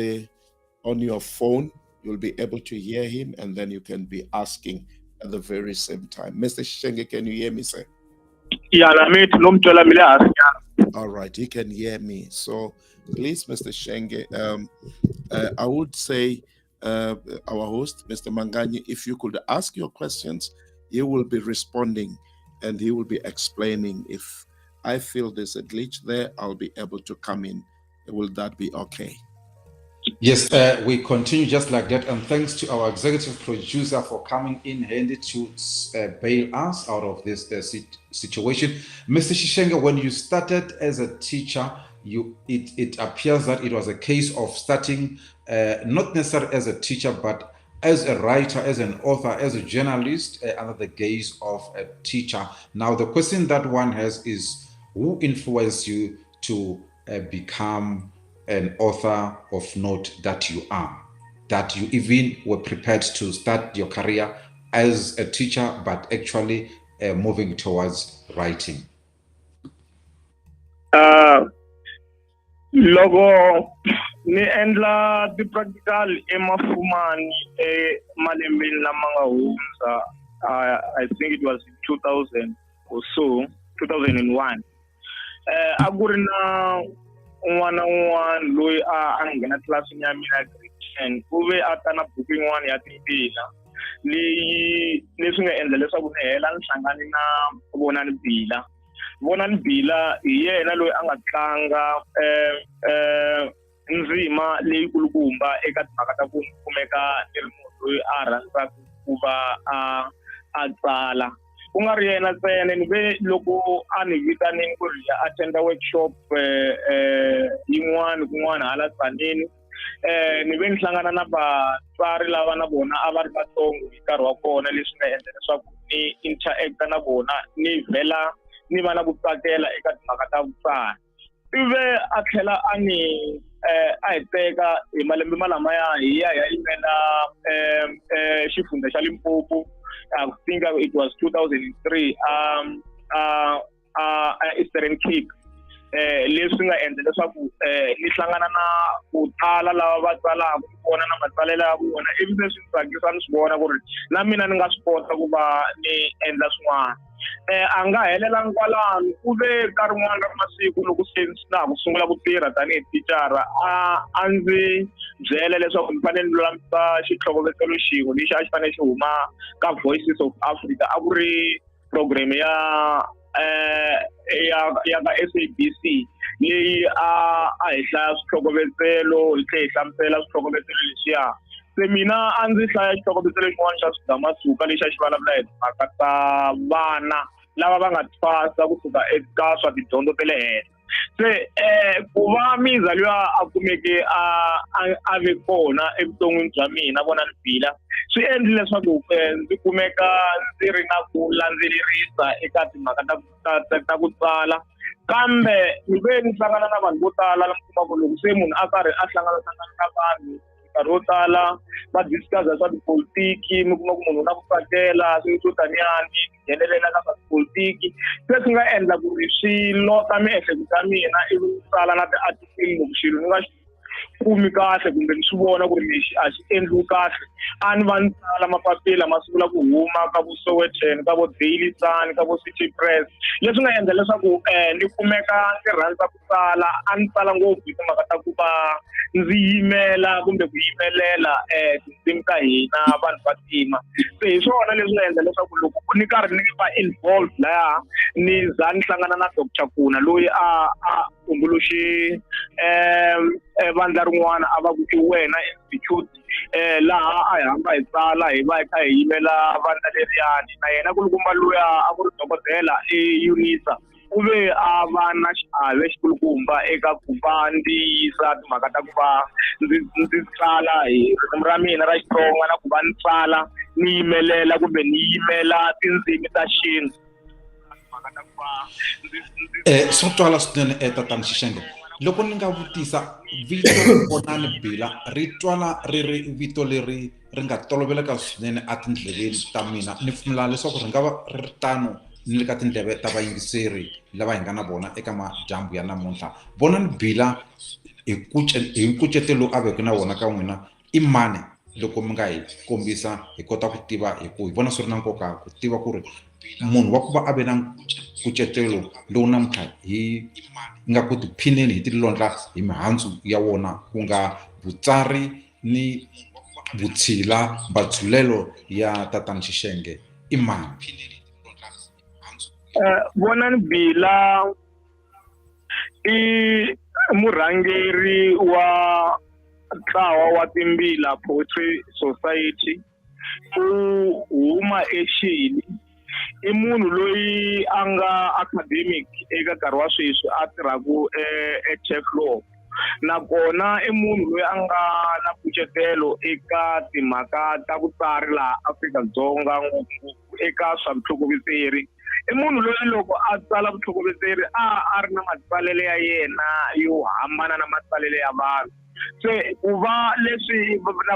your phone, you'll be able to hear him, and then you can be asking at the very same time. Mr. Shishenge, can you hear me, sir? Yeah, all right, he can hear me. So please, Mr. Shishenge, I would say our host, Mr. Manganyi, if you could ask your questions, he will be responding and he will be explaining. If I feel there's a glitch there, I'll be able to come in. Will that be okay? Yes, we continue just like that, and thanks to our executive producer for coming in handy to bail us out of this situation. Mr. Shishenge, when you started as a teacher, it appears that it was a case of starting not necessarily as a teacher, but as a writer, as an author, as a journalist, under the gaze of a teacher. Now, the question that one has is, who influenced you to become an author of note that you are, that you even were prepared to start your career as a teacher, but actually moving towards writing? Logo ni endla di practical emafumani malembeni lamanga hunza. I think it was 2000 or so, 2001. Agurina un'wana loyi a nghena tlilasini ya mina grade 10 u ve a ta na buku yin'wana ya timbila leswi nga endla leswaku ni hela ni hlangane na Vonani Bila hi yena loyi a nga tlanga ndzima leyi kulukumba eka timhaka ta ku kumeka ni ri munhu loyi a rhandzaka ku va a tsala. Ku nga ri yena ntsena, ni ve loko a ni vitanini ku ri ya attenda workshop yin'wana kun'wana hala Tsanini, ni ve ni hlangana na vatswari lava na vona a va ri vatsongo hi nkarhi wa kona, leswi nga endla leswaku ni interact na vona, ni vhela ni va na ku tsakela eka timhaka ta vutsari. Ive a tlhela a hi teka hi malembe malamaya hi ya yimela xifundza xa Limpopo. I think it was 2003 Eastern Cape. Leswi nga endla leswaku ni hlangana na ku tala lava va tsalaka ku vona na matsalelo ya vona, ivi leswi ni tsakisa ni swi vona ku ri na mina ni nga swi kota ku va ni endla swin'wana. A nga helelangi kwalano, u ve ka rin'wana ra masiku loko se na ha ku sungula ku tirha tanihi thicara, a ndzi byela leswaku ni fanele ni lulamisa xitlhokovetselo xin'we lexi a xi fanele xi huma ka Voices of Africa. A ku ri program ya ka SABC leyi a hi hlaya switlhokovetselo, hi tlhela hi hlamusela switlhokovetselo leswiya. Se mina a ndzi hlaya xithokovetselo xin'wana xa Swigamasuka lexi a xi vulavula hi timhaka ta vana lava va nga thwasa kusuka eka swa tidyondzo ta le henhla. Se ku va Miza luya a kumeke a ve kona evuton'wini bya mina, Vonani Bila, swi endle leswaku ndzi kumeka ndzi ri na ku landzelerisa eka timhaka ta ku tsala. Kambe ni ve ni hlangana na vanhu vo tala, mi kuma ku loko se munhu a karhi a hlangana na vanhu nkarhi wo tala va discuss swa tipolitiki, mi kuma ku munhu na ku tsakela swilo swo taniyani, nghenelela ka swa tipolitiki. Se swi nga endla ku ri swi lota miehleketo ya mina, ivi ni tsala na ti-article loko xilo ni nga xi kumi kahle kumbe ni swi vona ku ri lexi a xi endliwi kahle, a ni va ni tsala mapapila ma sungula ku huma ka vo Sowetan, ka vo Daily Sun, ka vo City Press. Leswi nga endla leswaku ni kumeka ni rhandza ku tsala. A ni tsala ngopfu hi timhaka ta ku va ndzi yimela kumbe ku yimelela tindzimi ta hina vanhu va ntima. Se hi swona leswi nga endla leswaku loko ni karhi ni va involved laya, ni za ni hlangana na Dr. Kuna loyi a tumbuluxe vandla rin'wana a va ku i Wena Institute, laha a hi hamba hi tsala hi va hi kha hi yimela vandla leriyani. Na yena kulukumba luya a ku ri dokodela Unisa, u ve a va na xiave xikulukumba eka ku va ndzi yisa timhaka ta ku va ndzi tsala hi ririmi ra mina ra Xitsonga, na ku va ni tsala ni yimelela kumbe ni yimela tindzimi ta xintu. Swo twala swinene tatana Shishenge. Loko ni nga vutisa, vito Vonani Bila ri twala ri ri vito leri ri nga toloveleka swinene atindleveni ta mina ni pfumela leswaku ri nga va ri tano ni le ka tindleve ta vayingiseri lava hi nga na vona eka madyambu ya namuntlha. Vonani Bila hi nkucetelo a veke na wona ka n'wina i mani loko mi nga hi kombisa hi kota ku tiva hi ku hi vona swi ri na nkoka ku tiva ku ri munhu wa ku va a ve na nkucetelo lowu namuntlha hi nga ku tiphineni hi tilondla hi mihandzu ya wona ku nga vutsari ni vutshila matshulelo ya tatana Shishenge i mani? Vonani Bila i murhangeri wa ntlawa wa Timbila Poetry Society u huma eXini i munhu loyi a nga academic eka nkarhi wa sweswi a tirhaku eTechlaw nakona i munhu loyi a nga na nkucetelo eka timhaka ta vutsari laha Afrika-Dzonga ngopfu eka swa vutlhokovetseri. I munhu loyi loko a tsala vutlhokovetseri a ri na matsalelo ya yena yo hambana na matsalelo ya vanhu. Se ku va leswi na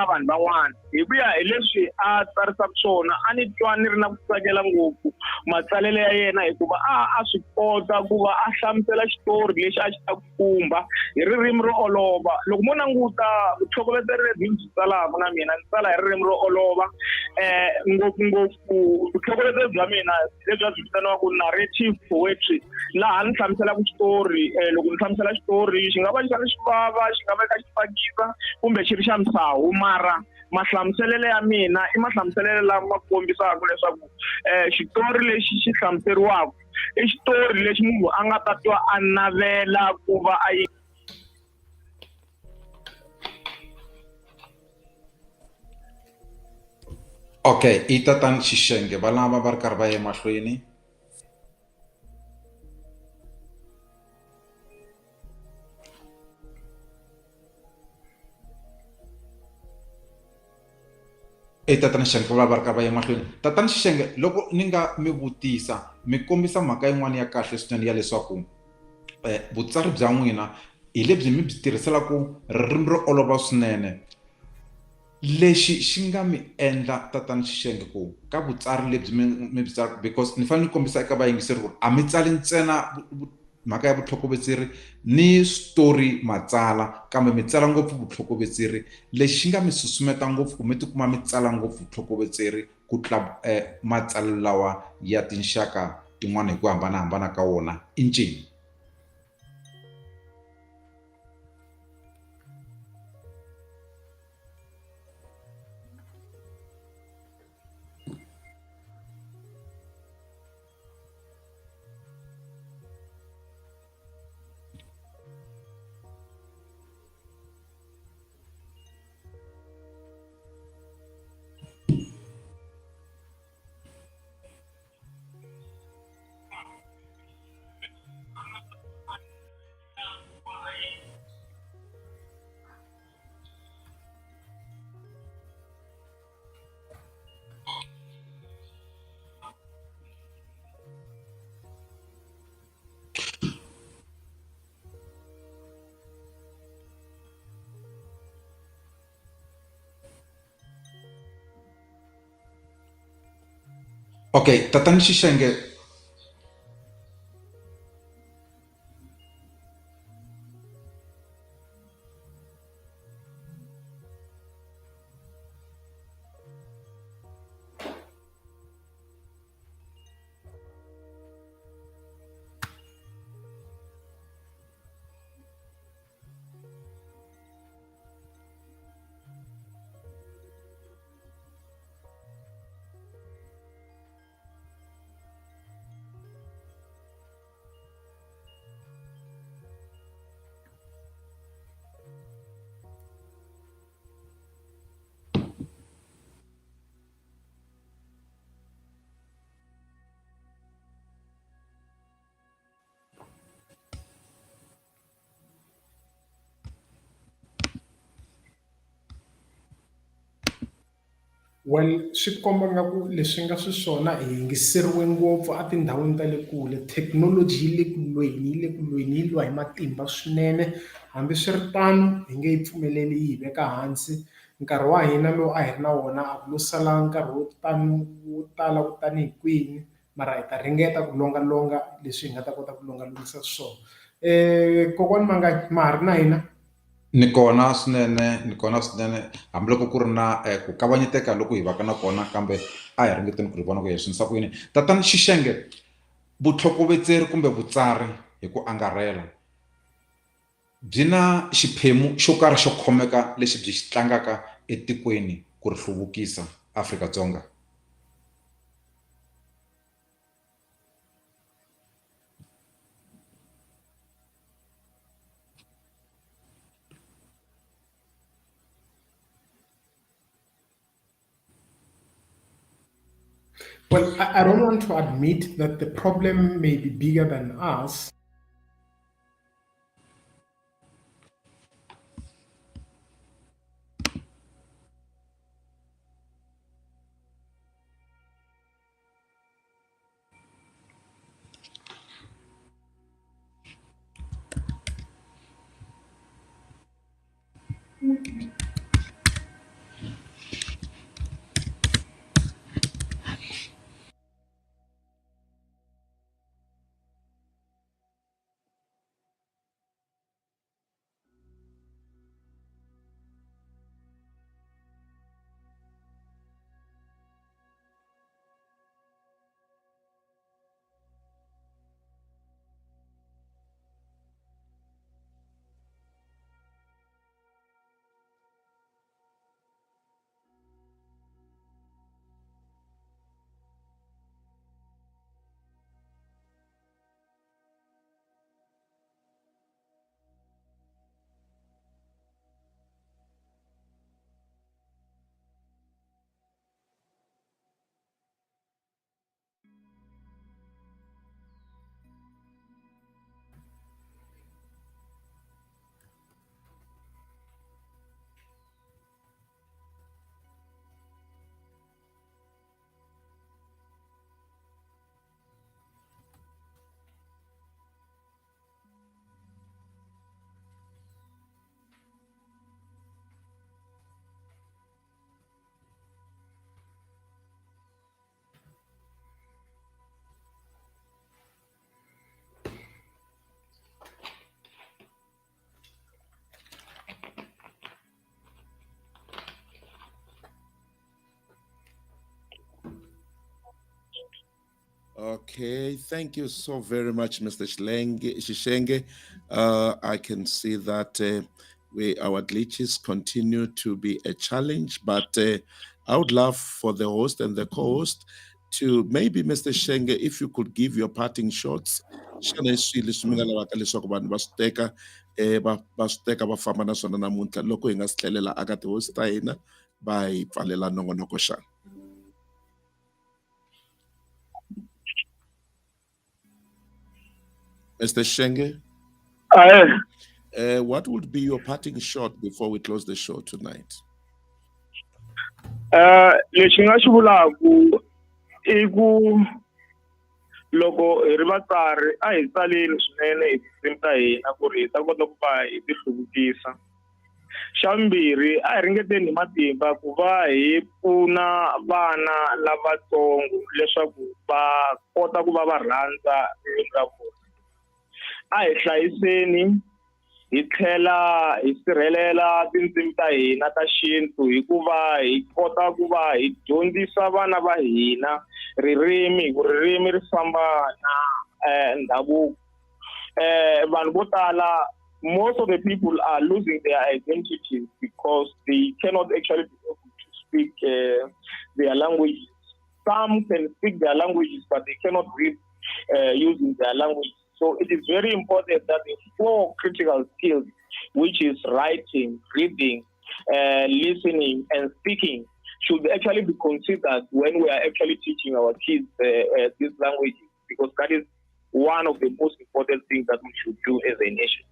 vanhu van'wana hi vuya hi leswi a tsarisaka swona a ni twa ni ri na ku tsakela ngopfu matsalelo ya yena hikuva a swi kota ku va a hlamusela xitori lexi a xi ta khumba hi ririmi ro olova. Loko mo languta vutlhokovetseri lebyi byi tsalaka na mina ni tsala hi ririmi ro olova ngopfungopfu vutlhokovetseri bya mina lebyi byi vitaniwaku narrative poetry laha ni hlamuselaka xitori. Loko ni hlamusela xitori xi nga va xi kha xi vava xi nga va ka xi fakisa kumbe xi ri xa misawu mara mahlamuselelo ya mina i mahlamuselelo lama kombisaka leswaku xitori lexi xi hlamuseriwaka i xitori lexi munhu a nga ta twa a navela ku va a yi. Okay, i tatana Shishenge va lava va ri karhi va ya emahlweni. Tatana Shishenge va ri karhi va ya emahlweni. Tatana Shishenge loko ni nga mi vutisa mi kombisa mhaka yin'wana ya kahle swinene ya leswaku vutsari bya n'wina hi lebyi mi byi tirhiselaku ririmi ro olova swinene. Lexi xi nga mi endla tatana Shishenge ku ka vutsari lebyi mi byi tsala because ni fanele ni kombisa eka vayingiseri ku a mi tsali ntsena mhaka ya vutlhokovetseri ni story matsala kambe mi tsala ngopfu vutlhokovetseri. Lexi xi nga mi susumeta ngopfu ku mi tikuma mi tsala ngopfu vutlhokovetseri ku tlula matsalelo lawa ya tinxaka tin'wana hi ku hambanahambana ka wona i ncini? Okay, tatana Shishenge Well, swi komba nga ku leswi nga swiswona hi yingiseriwe ngopfu a tindhawini ta le kule. Thekinoloji yi le kulweni yi lwa hi matimba swinene. Hambi swi ri tano hi nge yi pfumeleli yi hi veka hansi. nkarhi wa hina lowu a hi ri na wona a ku lo sala nkarhi wo tala ku tanihi kwini, mara hi ta ringeta ku longalonga leswi hi nga ta kota ku longalongisa swona. Kokwani Manganyi, ma ha ri na hina? Ni kona swinene hambiloko ku ri na ku kavanyeteka loko hi va ka na kona, kambe a hi ringeteni ku ri vona ku hi swinisa ku yini. Tatana Shishenge, vutlhokovetseri kumbe vutsari hi ku angarhela byi na xiphemu xo karhi xo khomeka lexi byi xi tlangaka etikweni ku ri hluvukisa Afrika-Dzonga? Well, I don't want to admit that the problem may be bigger than us. Okay, thank you so very much, Mr. Shishenge. I can see that our glitches continue to be a challenge, but I would love for the host and the co-host to maybe, Mr. Shishenge, if you could give your parting shots. Xana hi swihi leswi mi nga lavaka leswaku vanhu va swi teka va swi teka va famba na swona namuntlha loko hi nga si tlhelela aka ti-host ta hina va hi pfalela nongonoko xana? Mr. Shenge, what would be your parting shot before we close the show tonight? Lexi nga xi vulaku i ku loko hi ri vatsari a hi tsaleni swinene hi tinsimu ta hina ku ri hi ta kota ku va hi ti hluvukisa. Xa vumbirhi a hi ringeteni hi matimba ku va hi pfuna vana lavatsongo leswaku va kota ku va va rhandza ririmi ra vona. A hi hlayiseni hi tlhela hi sirhelela tindzimi ta hina ta xintu hikuva hi kota ku va hi dyondzisa vana va hina ririmi, ku ririmi ri famba na ndhavuko. Vanhu vo tala, most of the people are losing their identities because they cannot actually be able to speak their languages. Some can speak their languages, but they cannot read using their language. So it is very important that the 4 critical skills, which is writing, reading, listening, and speaking, should actually be considered when we are actually teaching our kids these languages, because that is one of the most important things that we should do as a nation.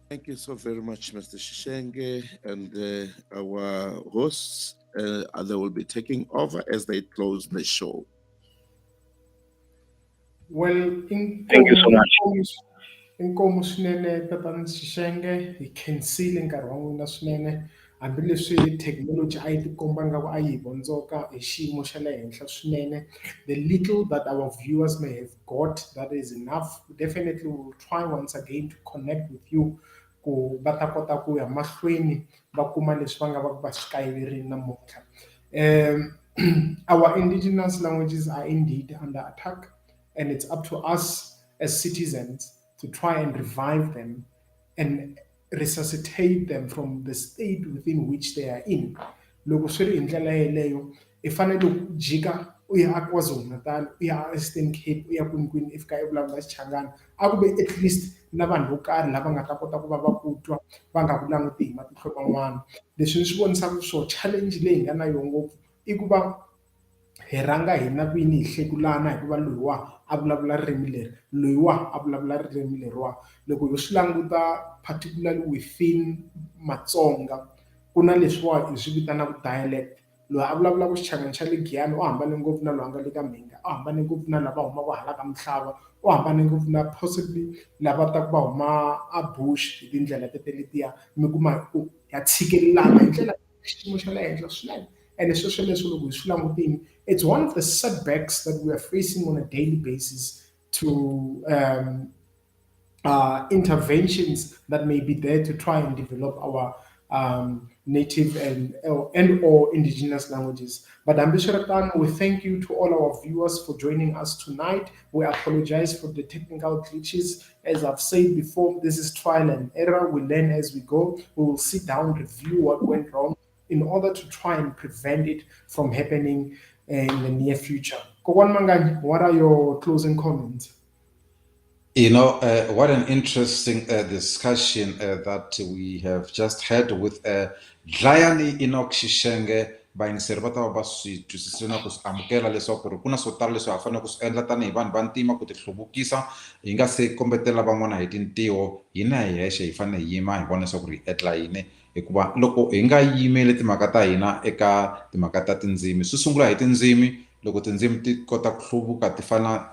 Thank you so very much, Mr. Shishenge, and our hosts. They will be taking over as they close the show. Well, Thank you so much. Inkomo swinene tatana Shishenge, hi khensile nkarhi wa n'wina swinene hambileswi technology a yi tikomba ngaku a yi bondzoka hi xiyimo xa le henhla swinene. The little that our viewers may have got, that is enough. Definitely we will try once again to connect with you ku va ta kota ku ya mahlweni va kuma leswi va nga va va swi kayiverile namuntlha. Our indigenous languages are indeed under attack, and it's up to us as citizens to try and revive them and resuscitate them from the state within which they are in. Loko swi ri hi ndlela yeleyo i fanele ku jika u ya a KwaZulu-Natal, u ya Eastern Cape, u ya kwinikwini i fika i vulavula Xichangani, a ku ve at least na vanhu vo karhi lava nga ta kota ku va va ku twa va nga ku languti hi matihlo man'wana. Leswi ni swi vonisaka swo challenge leyi hi nga na yona ngopfu i ku va hi rhanga hina vini hi hlekulana hikuva loyiwa a vulavula ririmi leri, loyiwa a vulavula ririmi leriwa. Loko hi swi languta particularly within Matsonga ku na leswiwa hi swi vitanaka dialect. Loyi a vulavulaka Xichangani xa le Giyani u hambane ngopfu na loyi a nga le ka Mhinga, u hambane ngopfu na lava humaka hala ka Mhlava, u hambane ngopfu na possibly lava taka va huma a Bush hi tindlela letiya. Mi kuma ku ya tshikelelana hi ndlela xiyimo xa le henhla swinene. And especially loko hi swi langutini, it's one of the setbacks that we are facing on a daily basis to interventions that may be there to try and develop our native and or indigenous languages. But Ambisharatan, we thank you to all our viewers for joining us tonight. We apologize for the technical glitches. As I've said before, this is trial and error. We learn as we go. We will sit down, review what went wrong in order to try and prevent it from happening in the near future. Kokwan Manganyi, what are your closing comments? You know, what an interesting discussion that we have just had with Dlayani Enock Shishenge vayingiseri va ta va va swi twisisile na ku swi amukela leswaku ku na swo tala leswi ha fanele ku swi endla tanihi vanhu va ntima ku ti hluvukisa hi nga se kombetela van'wana hi tintiho. Hina hi hexe hi fanele hi yima hi vona leswaku hi endla yini, hikuva loko hi nga yimeli timhaka ta hina eka timhaka ta tindzimi, swi sungula hi tindzimi. Loko tindzimi ti kota ku hluvuka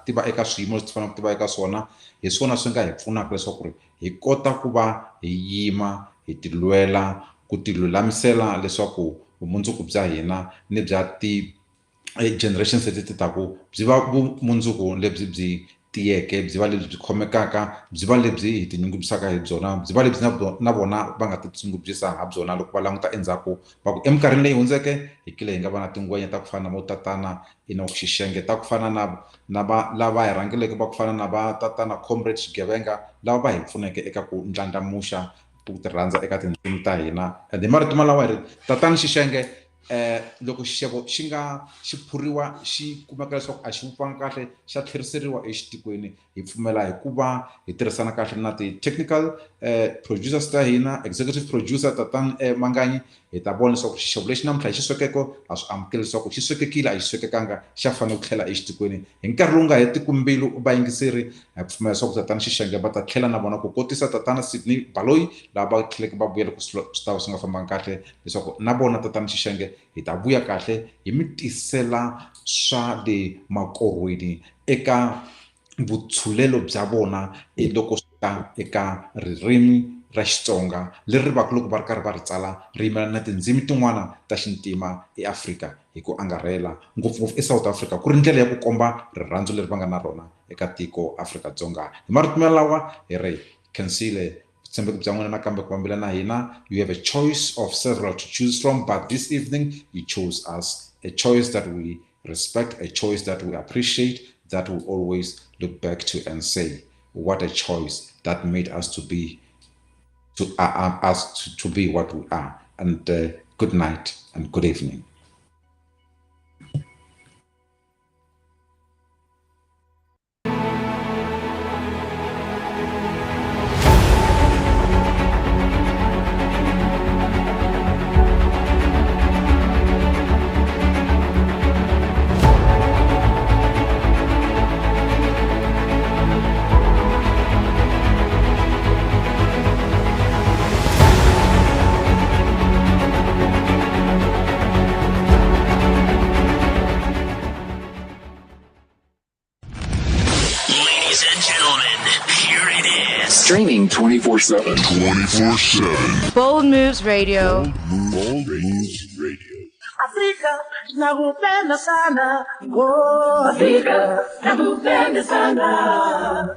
ti va eka swiyimo leswi ti fanele ku ti va eka swona, hi swona swi nga hi pfunaka leswaku hi kota ku va hi yima hi ti lwela ku ti lulamisela leswaku vumundzuku bya hina ni bya generations leti ti taku byi va vumundzuku lebyi byi tiyeke, byi va lebyi byi khomekaka, byi va lebyi hi tinyungubyisaka hi byona, byi va lebyi na vona va nga titsungubisa ha byona loko va languta endzhaku va ku eminkarhini leyi hundzeke hi kile hi nga va na tingwenya ta ku fana na vo tatana Enock Shishenge, ta ku fana na lava hi rhangeleke va ku fana na va tatana Comrade Xigevenga lava va hi pfuneke eka ku ndlandlamuxa ku ti rhandza eka tindzimi ta hina. And hi marito malawa hi ri tatana Shishenge loko xixevo xi nga xi phuriwa xi kumeka leswaku a xi vupfanga kahle xa tlheriseriwa exitikweni, hi pfumela hi ku va hi tirhisana kahle na ti-technical producers ta hina, executive producer tatana Manganyi, hi ta vona leswaku xixevo lexi namuntlha hi xi swekeko a swi amukeli leswaku xi swekekile a xi swekekanga xa fanele ku tlhela exitikweni hi nkarhi lowu nga hetiku mbilu vayingiseri. Hi pfumela leswaku tatana Shishenge va ta tlhela na vona ku kotisa tatana Sydney Baloyi lava va tlheleke va vuya loko swi ta swi nga fambangi kahle, leswaku na vona tatana Shishenge hi ta vuya kahle hi mi tisela swa le makorhweni eka vutshulelo bya vona loko swi ta eka ririmi ra Xitsonga leri va ku loko va ri karhi va ri tsala ri yimela na tindzimi tin'wana ta xintima eAfrika hi ku angarhela, ngopfungopfu eSouth Africa ku ri ndlela ya ku komba rirhandzu leri va nga na rona eka tiko Afrika-Dzonga. Hi marito malawa hi ri khensile tshembeko bya n'wina nakambe ku vambela na hina. You have a choice of several to choose from, but this evening you chose us, a choice that we respect, a choice that we appreciate, that we always look back to and say, what a choice that made us to be to be what we are. And good night and good evening. 24/7. 24/7. Bold Moves Radio. Bold Moves Radio. Afrika nakupenda sana, oh Afrika nakupenda sana.